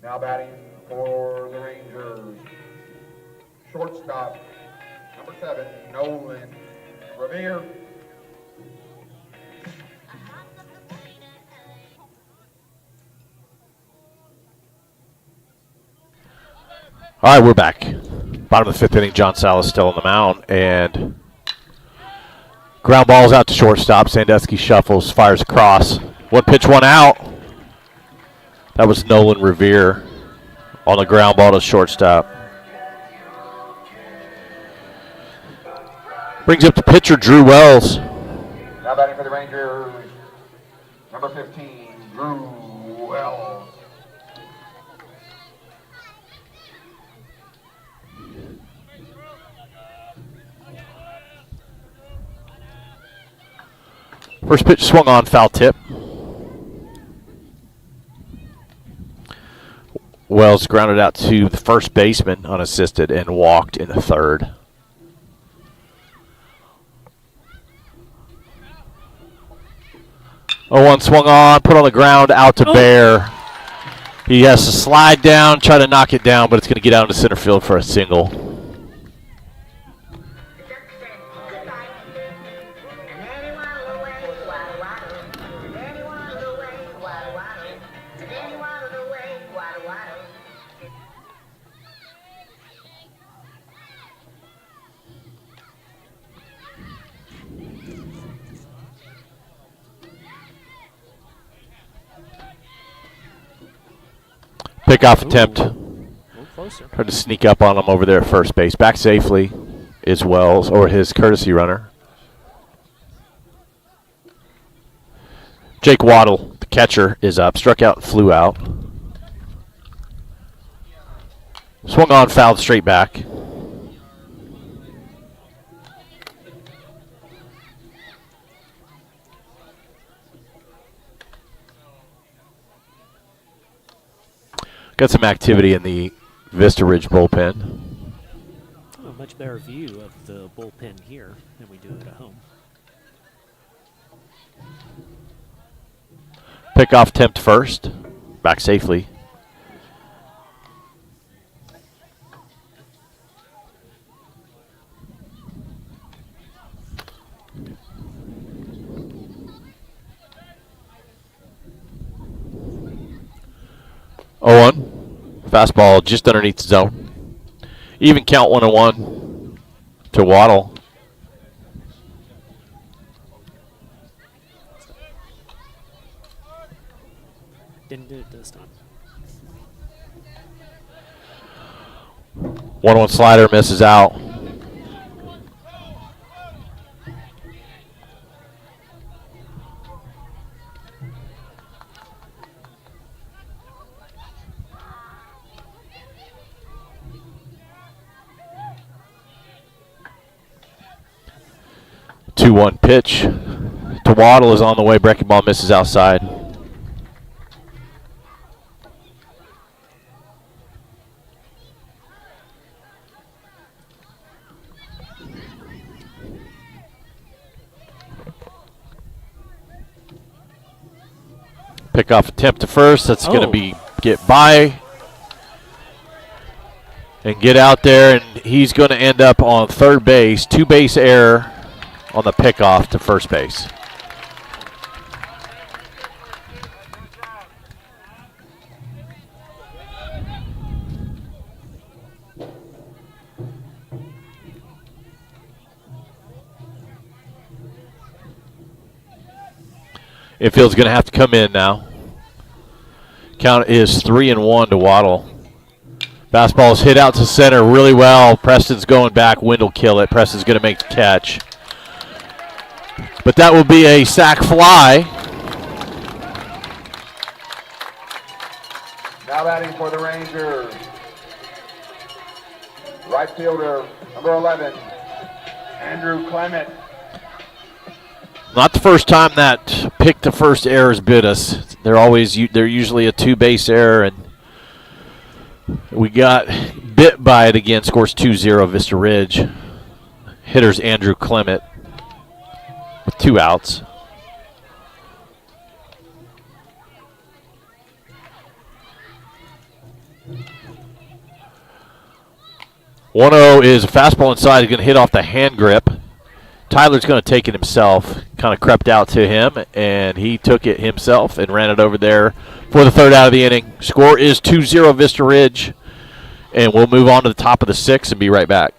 A: Now batting for the Rangers, shortstop, number 7, Nolan Revere.
B: All right, we're back. Bottom of the 5th inning, John Salas still on the mound, and ground ball's out to shortstop. Sandusky shuffles, fires across. 1 pitch, 1 out. That was Nolan Revere on the ground ball to shortstop. Brings up the pitcher, Drew Wells.
A: Now batting for the Rangers, number 15, Drew Wells.
B: First pitch swung on, foul tip. Wells grounded out to the first baseman unassisted and walked in the 3rd. Oh, 1 swung on, put on the ground, out to Bear. He has to slide down, try to knock it down, but it's going to get out into center field for a single. Pickoff attempt. Tried to sneak up on him over there at first base. Back safely is Wells, or his courtesy runner. Jake Waddle, the catcher, is up. Struck out and flew out. Swung on, fouled straight back. Got some activity in the Vista Ridge bullpen.
C: A much better view of the bullpen here than we do at home.
B: Pickoff attempt first. Back safely. Oh, 1. Fastball just underneath the zone. Even count 1-1 to Waddle.
C: Didn't do it this time.
B: 1-1 slider misses out. Two-one pitch to Waddle is on the way. Breaking ball misses outside. Pickoff attempt to first. That's going to be get by and get out there, and he's going to end up on third base. Two-base error on the pickoff to first base. Infield's going to have to come in now. Count is 3-1 to Waddle. Fastball is hit out to center really well. Preston's going back. Wind will kill it. Preston's going to make the catch. But that will be a sac fly.
A: Now batting for the Rangers, right fielder, number 11, Andrew Clement.
B: Not the first time that pick to first errors bit us. They're usually a two-base error, and we got bit by it again. Scores 2-0 Vista Ridge. Hitter's Andrew Clement with 2 outs. One 0 is a fastball inside. He's going to hit off the hand grip. Tyler's going to take it himself. Kind of crept out to him, and he took it himself and ran it over there for the 3rd out of the inning. Score is 2-0 Vista Ridge, and we'll move on to the top of the 6th and be right back.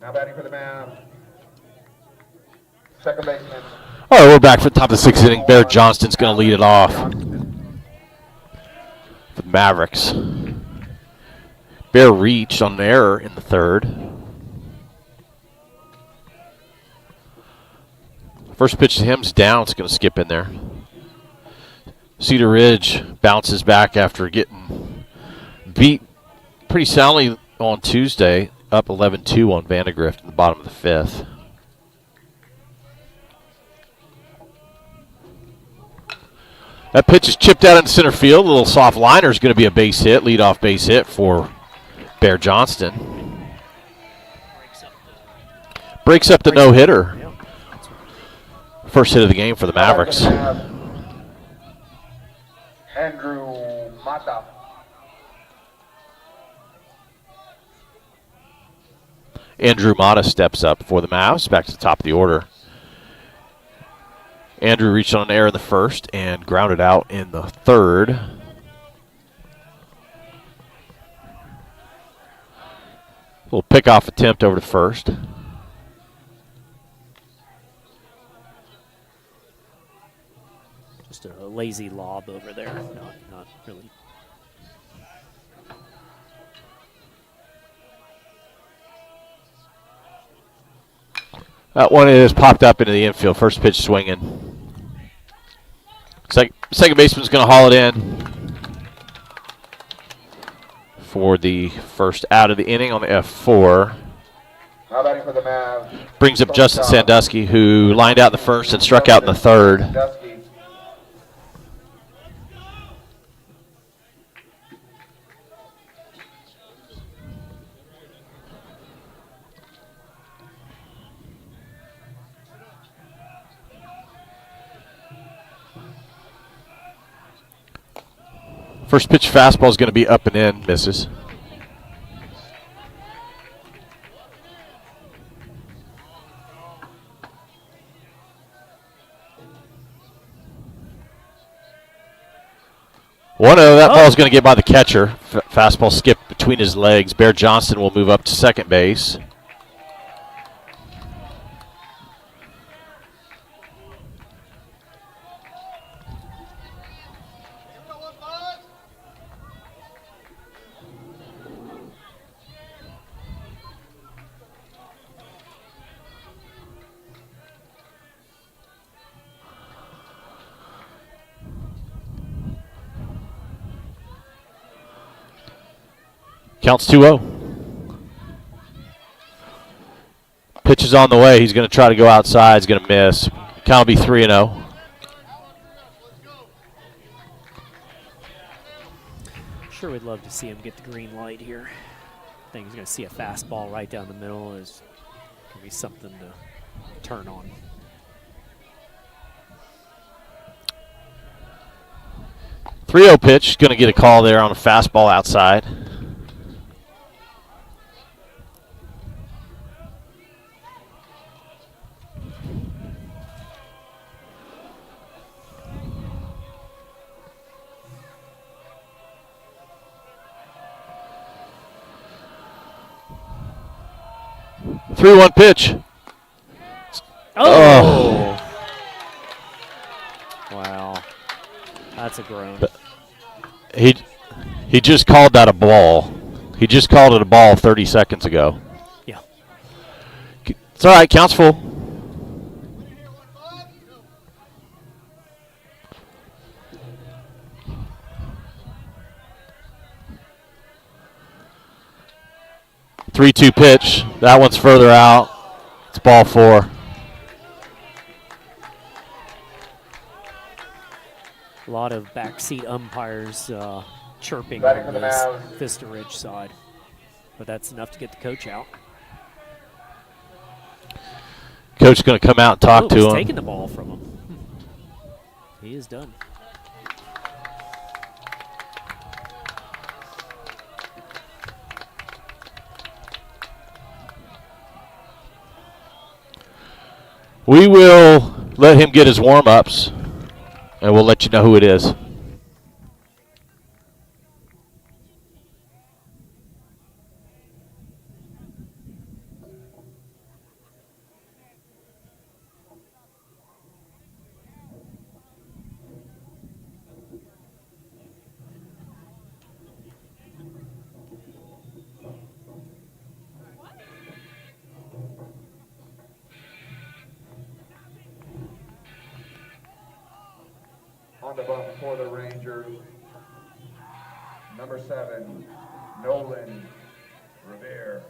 A: Now batting for the Mavs, second baseman.
B: All right, we're back for the top of the 6th inning. Bear Johnston's going to lead it off for the Mavericks. Bear reached on an error in the 3rd. First pitch to him's down. It's going to skip in there. Cedar Ridge bounces back after getting beat pretty soundly on Tuesday, up 11-2 on Vandegrift in the bottom of the 5th. That pitch is chipped out into center field. A little soft liner is going to be a base hit, leadoff base hit for Bear Johnston. Breaks up the no-hitter. First hit of the game for the Mavericks.
A: Andrew Mata.
B: Andrew Mata steps up for the Mavs, back to the top of the order. Andrew reached on an error in the 1st and grounded out in the 3rd. Little pickoff attempt over to 1st.
C: Just a lazy lob over there, not really.
B: That one is popped up into the infield. First pitch swinging. Second baseman's going to haul it in for the first out of the inning on the F4.
A: Now batting for the Mavs.
B: Brings up Justin Sandusky, who lined out in the 1st and struck out in the 3rd.
A: Sandusky.
B: First pitch fastball is going to be up and in, misses. 1-0. That ball's going to get by the catcher. Fastball skipped between his legs. Bear Johnston will move up to second base. Counts 2-0. Pitch is on the way. He's going to try to go outside. He's going to miss. Count will be 3-0.
C: Sure would love to see him get the green light here. I think he's going to see a fastball right down the middle. Is going to be something to turn on.
B: .30 pitch. Going to get a call there on a fastball outside. Three-one pitch.
C: Oh! Wow. That's a groan.
B: He just called that a ball. He just called it a ball 30 seconds ago.
C: Yeah.
B: It's all right. Counts full. Three-two pitch. That one's further out. It's ball 4.
C: A lot of backseat umpires chirping
A: Batting
C: on
A: for the
C: this
A: Mavs.
C: Vista Ridge side. But that's enough to get the coach out.
B: Coach's going to come out and talk to
C: he's
B: him.
C: taking the ball from him. He is done.
B: We will let him get his warm-ups, and we'll let you know who it is.
A: On the bump for the Rangers, number 7, Nolan Revere.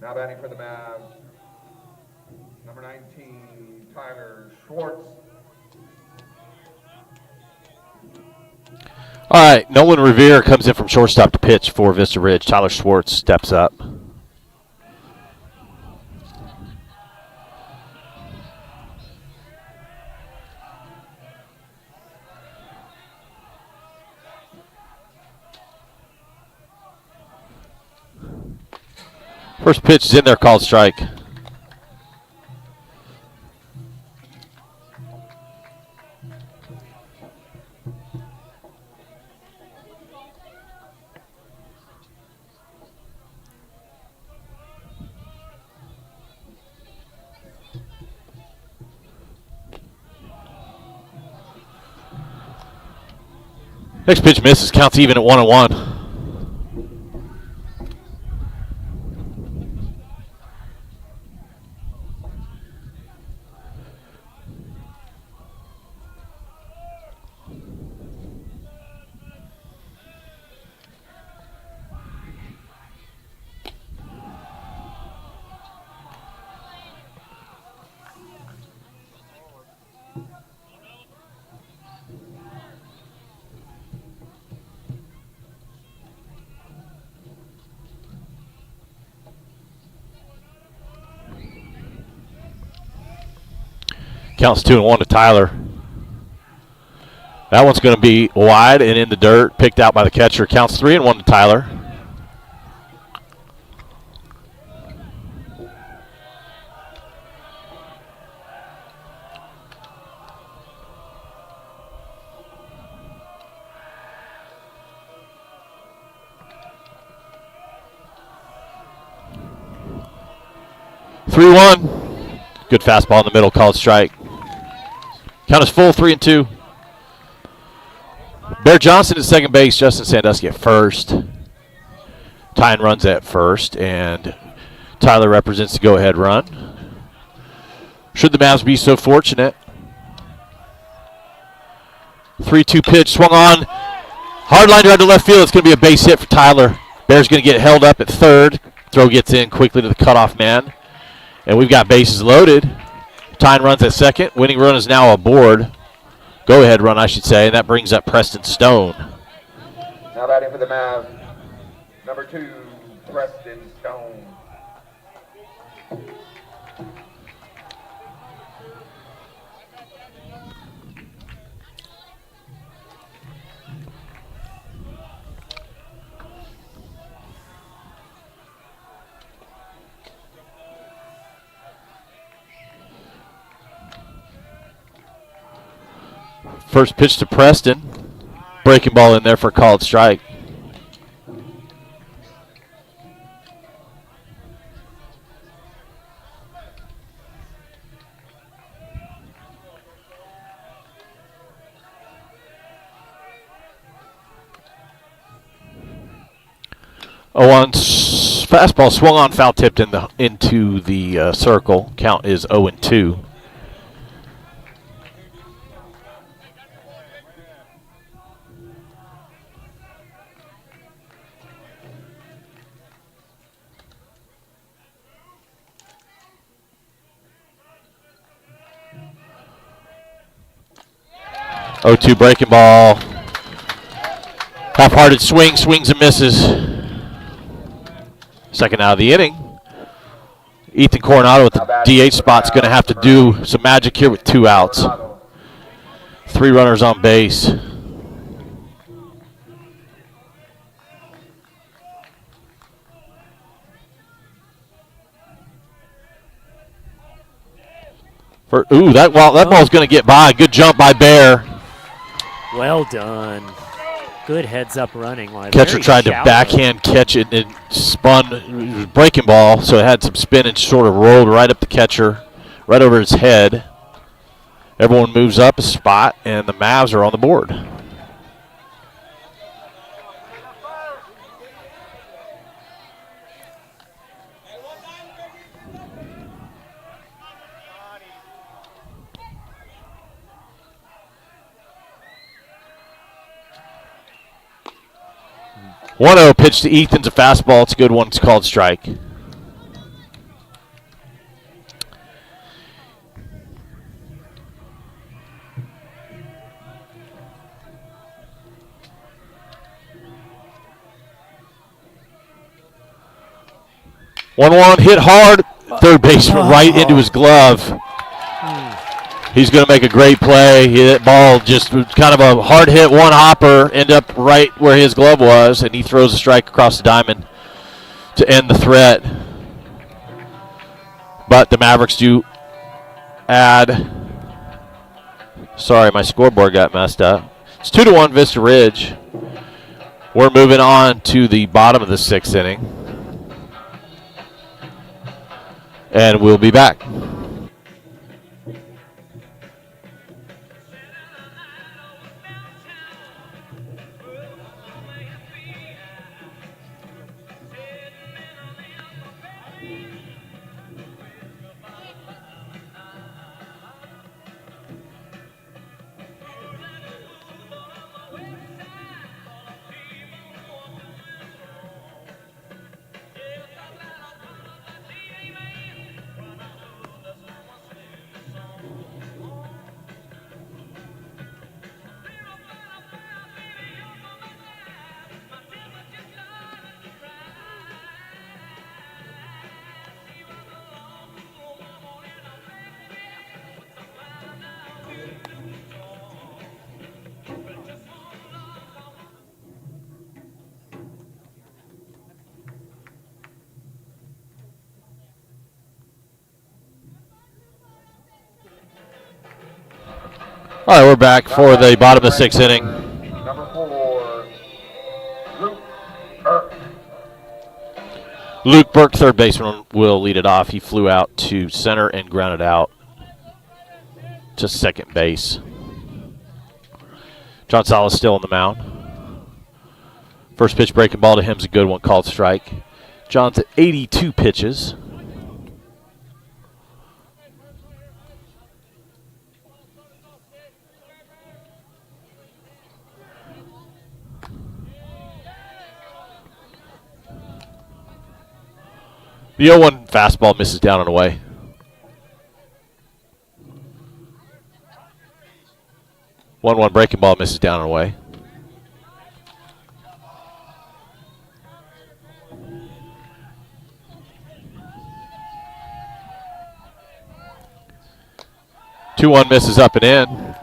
A: Now batting for the Mavs, number 19, Tyler Schwartz.
B: All right, Nolan Revere comes in from shortstop to pitch for Vista Ridge. Tyler Schwartz steps up. First pitch is in there, called strike. Next pitch misses, counts even at 1-1. Counts 2-1 to Tyler. That one's going to be wide and in the dirt, picked out by the catcher. Counts 3-1 to Tyler. Good fastball in the middle, called strike. Count is full, 3-2. Bear Johnson at second base, Justin Sandusky at first. Tyne runs at first, and Tyler represents the go-ahead run. Should the Mavs be so fortunate. 3-2 pitch, swung on. Hard line drive to left field. It's going to be a base hit for Tyler. Bear's going to get held up at third. Throw gets in quickly to the cutoff man. And we've got bases loaded. Tyne runs at second. Winning run is now aboard. Go-ahead run, I should say, and that brings up Preston Stone.
A: Now batting for the Mavs, number 2, Preston Stone.
B: First pitch to Preston. Breaking ball in there for a called strike. Fastball swung on, foul tipped into the circle. Count is 0-2. Oh-2 breaking ball. Half-hearted swing, swings and misses. Second out of the inning. Ethan Coronado at the DH spot's going to have to do some magic here with 2 outs. 3 runners on base. That ball's going to get by. Good jump by Bear.
C: Well done. Good heads-up running.
B: Catcher tried to backhand catch it and spun. It was breaking ball, so it had some spin and sort of rolled right up the catcher, right over his head. Everyone moves up a spot, and the Mavs are on the board. One-0 pitch to Ethan's a fastball. It's a good one. It's called strike. One hit hard. Third baseman right into his glove. He's going to make a great play. That ball just kind of a hard hit, one hopper, end up right where his glove was, and he throws a strike across the diamond to end the threat. But the Mavericks do add. Sorry, my scoreboard got messed up. It's 2-1 Vista Ridge. We're moving on to the bottom of the 6th inning. And we'll be back. All right, we're back for the bottom of the 6th inning.
A: Number 4, Luke Burke.
B: Luke Burke, third baseman, will lead it off. He flew out to center and grounded out to second base. John Salas still on the mound. First pitch breaking ball to him is a good one, called strike. John's at 82 pitches. The 0-1 fastball misses down and away. One breaking ball misses down and away. Two one misses up and in.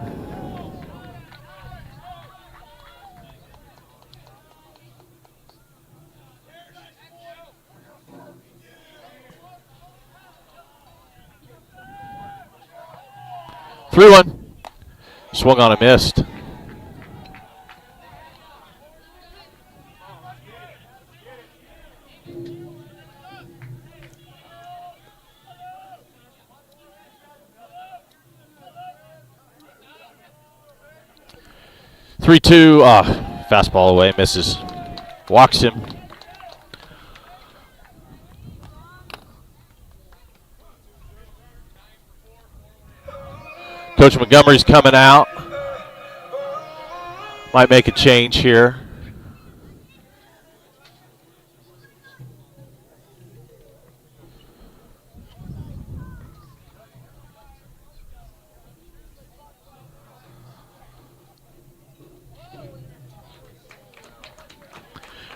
B: Three one. Swung on and missed. Three two. Fastball away, misses. Walks him. Coach Montgomery's coming out. Might make a change here.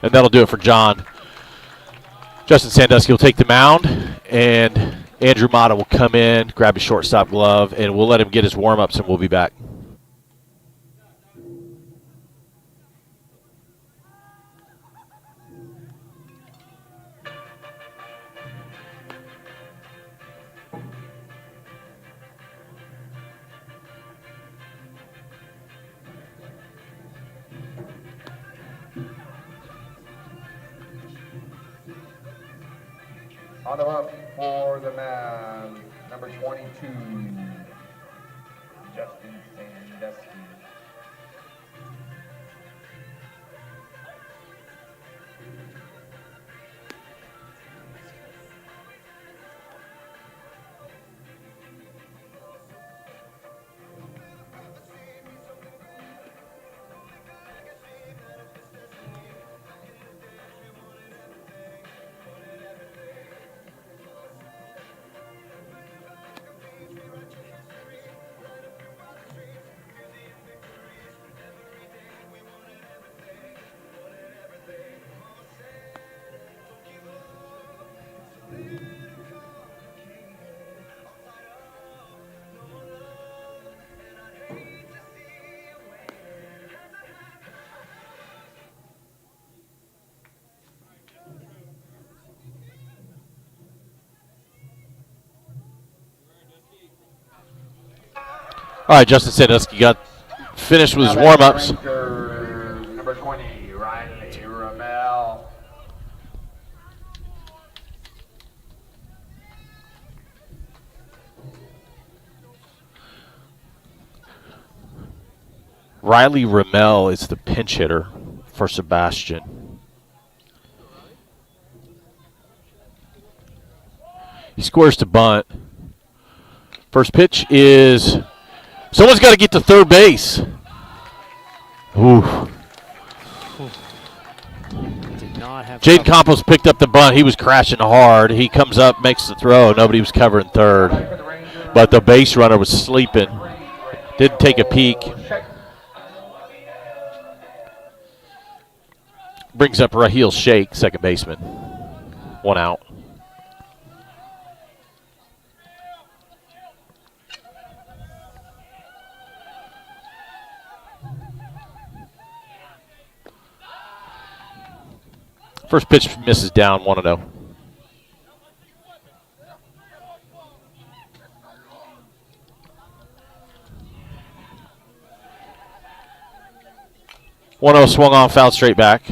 B: And that'll do it for John. Justin Sandusky will take the mound, and Andrew Mata will come in, grab his shortstop glove, and we'll let him get his warm-ups, and we'll be back.
A: On the up for the man, number 22, Justin Sandusky.
B: All right, Justin Sandusky got finished with his
A: Now
B: warm-ups.
A: that's Rangers, number 20, Riley Ramel.
B: Riley Ramel is the pinch hitter for Sebastian. He squares to bunt. First pitch is, someone's got to get to third base. Ooh.
C: Did not have
B: Jaden
C: cover.
B: Campos picked up the bunt. He was crashing hard. He comes up, makes the throw. Nobody was covering third. But the base runner was sleeping. Didn't take a peek. Brings up Raheel Sheikh, second baseman. 1 out. First pitch misses down, 1-0. Swung on, fouled straight back.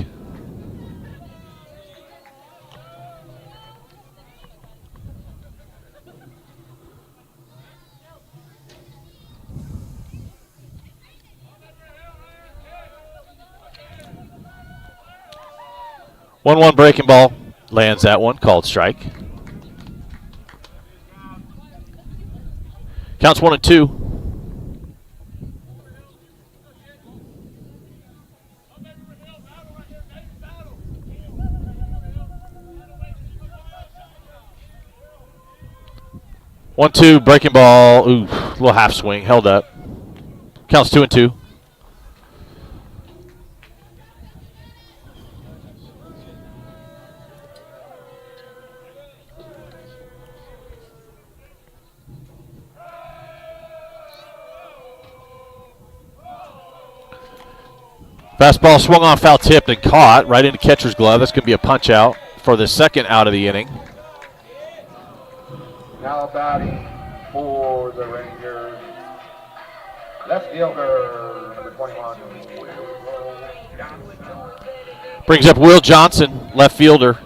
B: One breaking ball. Lands that one. Called strike. Counts 1-2. One, two, breaking ball. Ooh, little half swing. Held up. Counts 2-2. Fastball swung on, foul tipped and caught right into catcher's glove. That's going to be a punch out for the second out of the inning.
A: Now batting for the Rangers, left fielder, number 21.
B: Brings up Will Johnson, left fielder.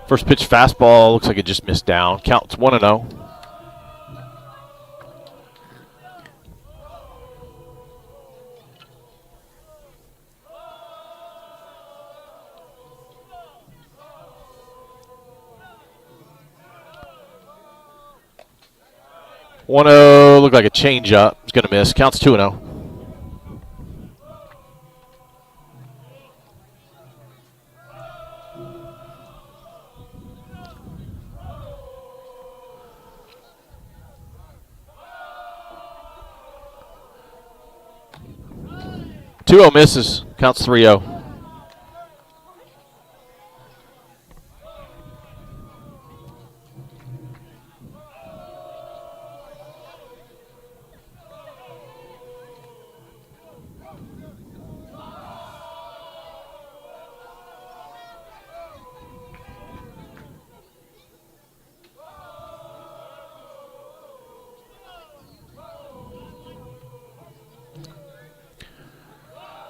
B: First pitch fastball looks like it just missed down. Counts 1-0. Looked like a changeup. It's going to miss. Counts 2-0. Misses. Counts 3-0.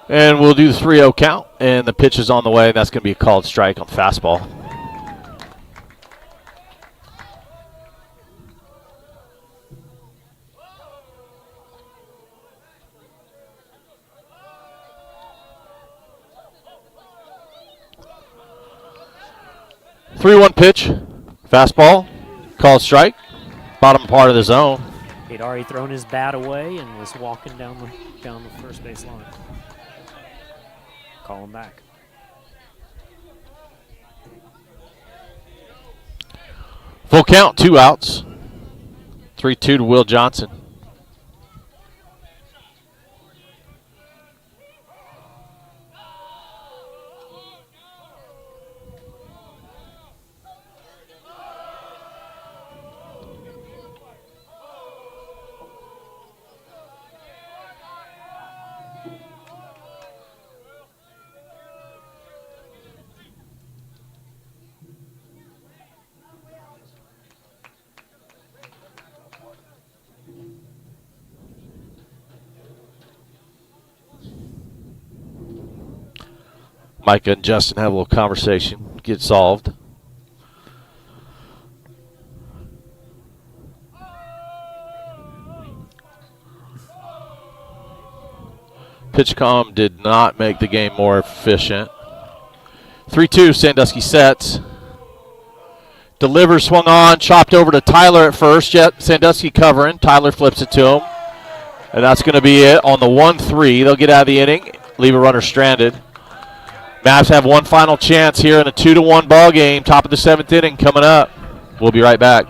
B: And we'll do the 3-0 count, and the pitch is on the way. That's going to be a called strike on fastball. Three-one pitch, fastball, called strike, bottom part of the zone.
C: He'd already thrown his bat away and was walking down the first base line. Call him back.
B: Full count, 2 outs. 3-2 to Will Johnson. Micah and Justin have a little conversation, get solved. Pitchcom did not make the game more efficient. 3-2, Sandusky sets. Delivers, swung on, chopped over to Tyler at first. Yet Sandusky covering. Tyler flips it to him. And that's going to be it on the 1-3. They'll get out of the inning, leave a runner stranded. Mavs have one final chance here in a 2-1 ball game. Top of the 7th inning coming up. We'll be right back.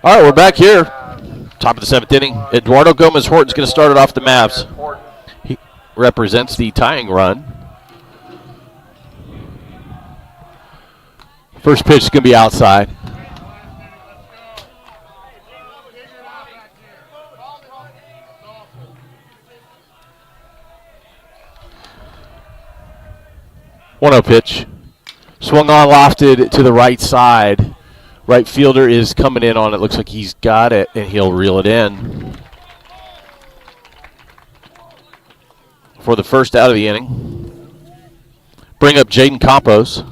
B: All right, we're back here. Top of the 7th inning. Eduardo Gomez-Horton's going to start it off the Mavs. He represents the tying run. First pitch is going to be outside. One-oh pitch. Swung on, lofted to the right side. Right fielder is coming in on it. Looks like he's got it, and he'll reel it in. For the first out of the inning. Bring up Jaden Campos.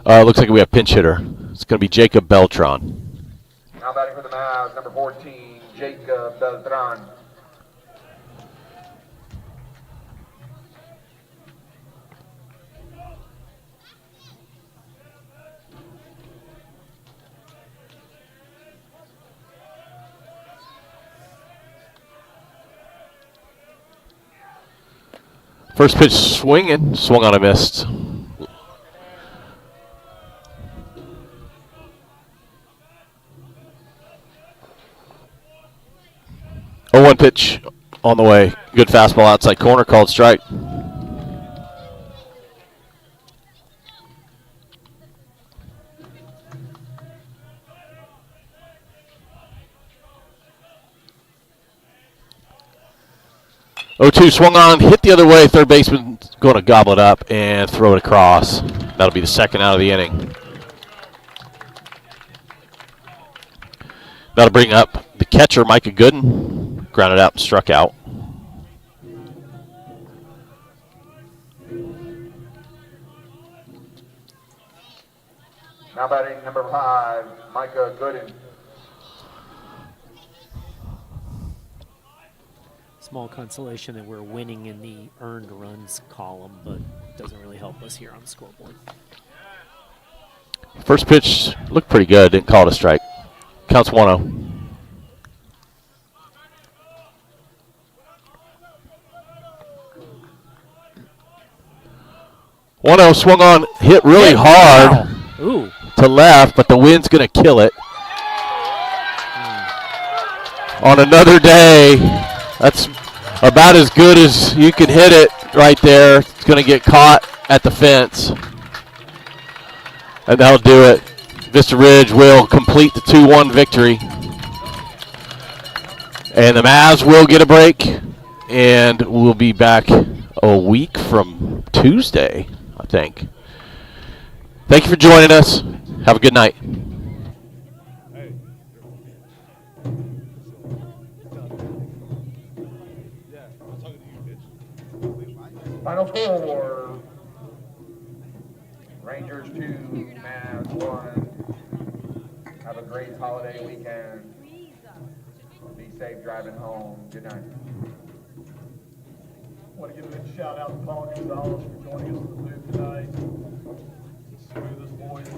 B: Looks like we have pinch hitter. It's going to be Jacob Beltran.
A: Now batting for the Mavs, number 14, Jacob Beltran.
B: First pitch swinging, swung on, a missed. Oh, one pitch on the way. Good fastball outside corner, called strike. Oh, 2 swung on, hit the other way. Third baseman going to gobble it up and throw it across. That'll be the second out of the inning. That'll bring up the catcher, Micah Gooden. Grounded out and struck out.
A: Now batting number 5, Micah Gooden.
C: Small consolation that we're winning in the earned runs column, but doesn't really help us here on the scoreboard.
B: First pitch looked pretty good. Didn't call it a strike. Counts 1-0. Swung on, hit really hard to left, but the wind's going to kill it. On another day, that's about as good as you can hit it right there. It's going to get caught at the fence. And that'll do it. Vista Ridge will complete the 2-1 victory. And the Mavs will get a break. And we'll be back a week from Tuesday, I think. Thank you for joining us. Have a good night.
A: Final score. Rangers 2, Mavs 1. Have a great holiday weekend. Be safe driving home. Good night.
D: I want to give a big shout out to Paul Gonzalez for joining us in the booth tonight. Smoothest voice.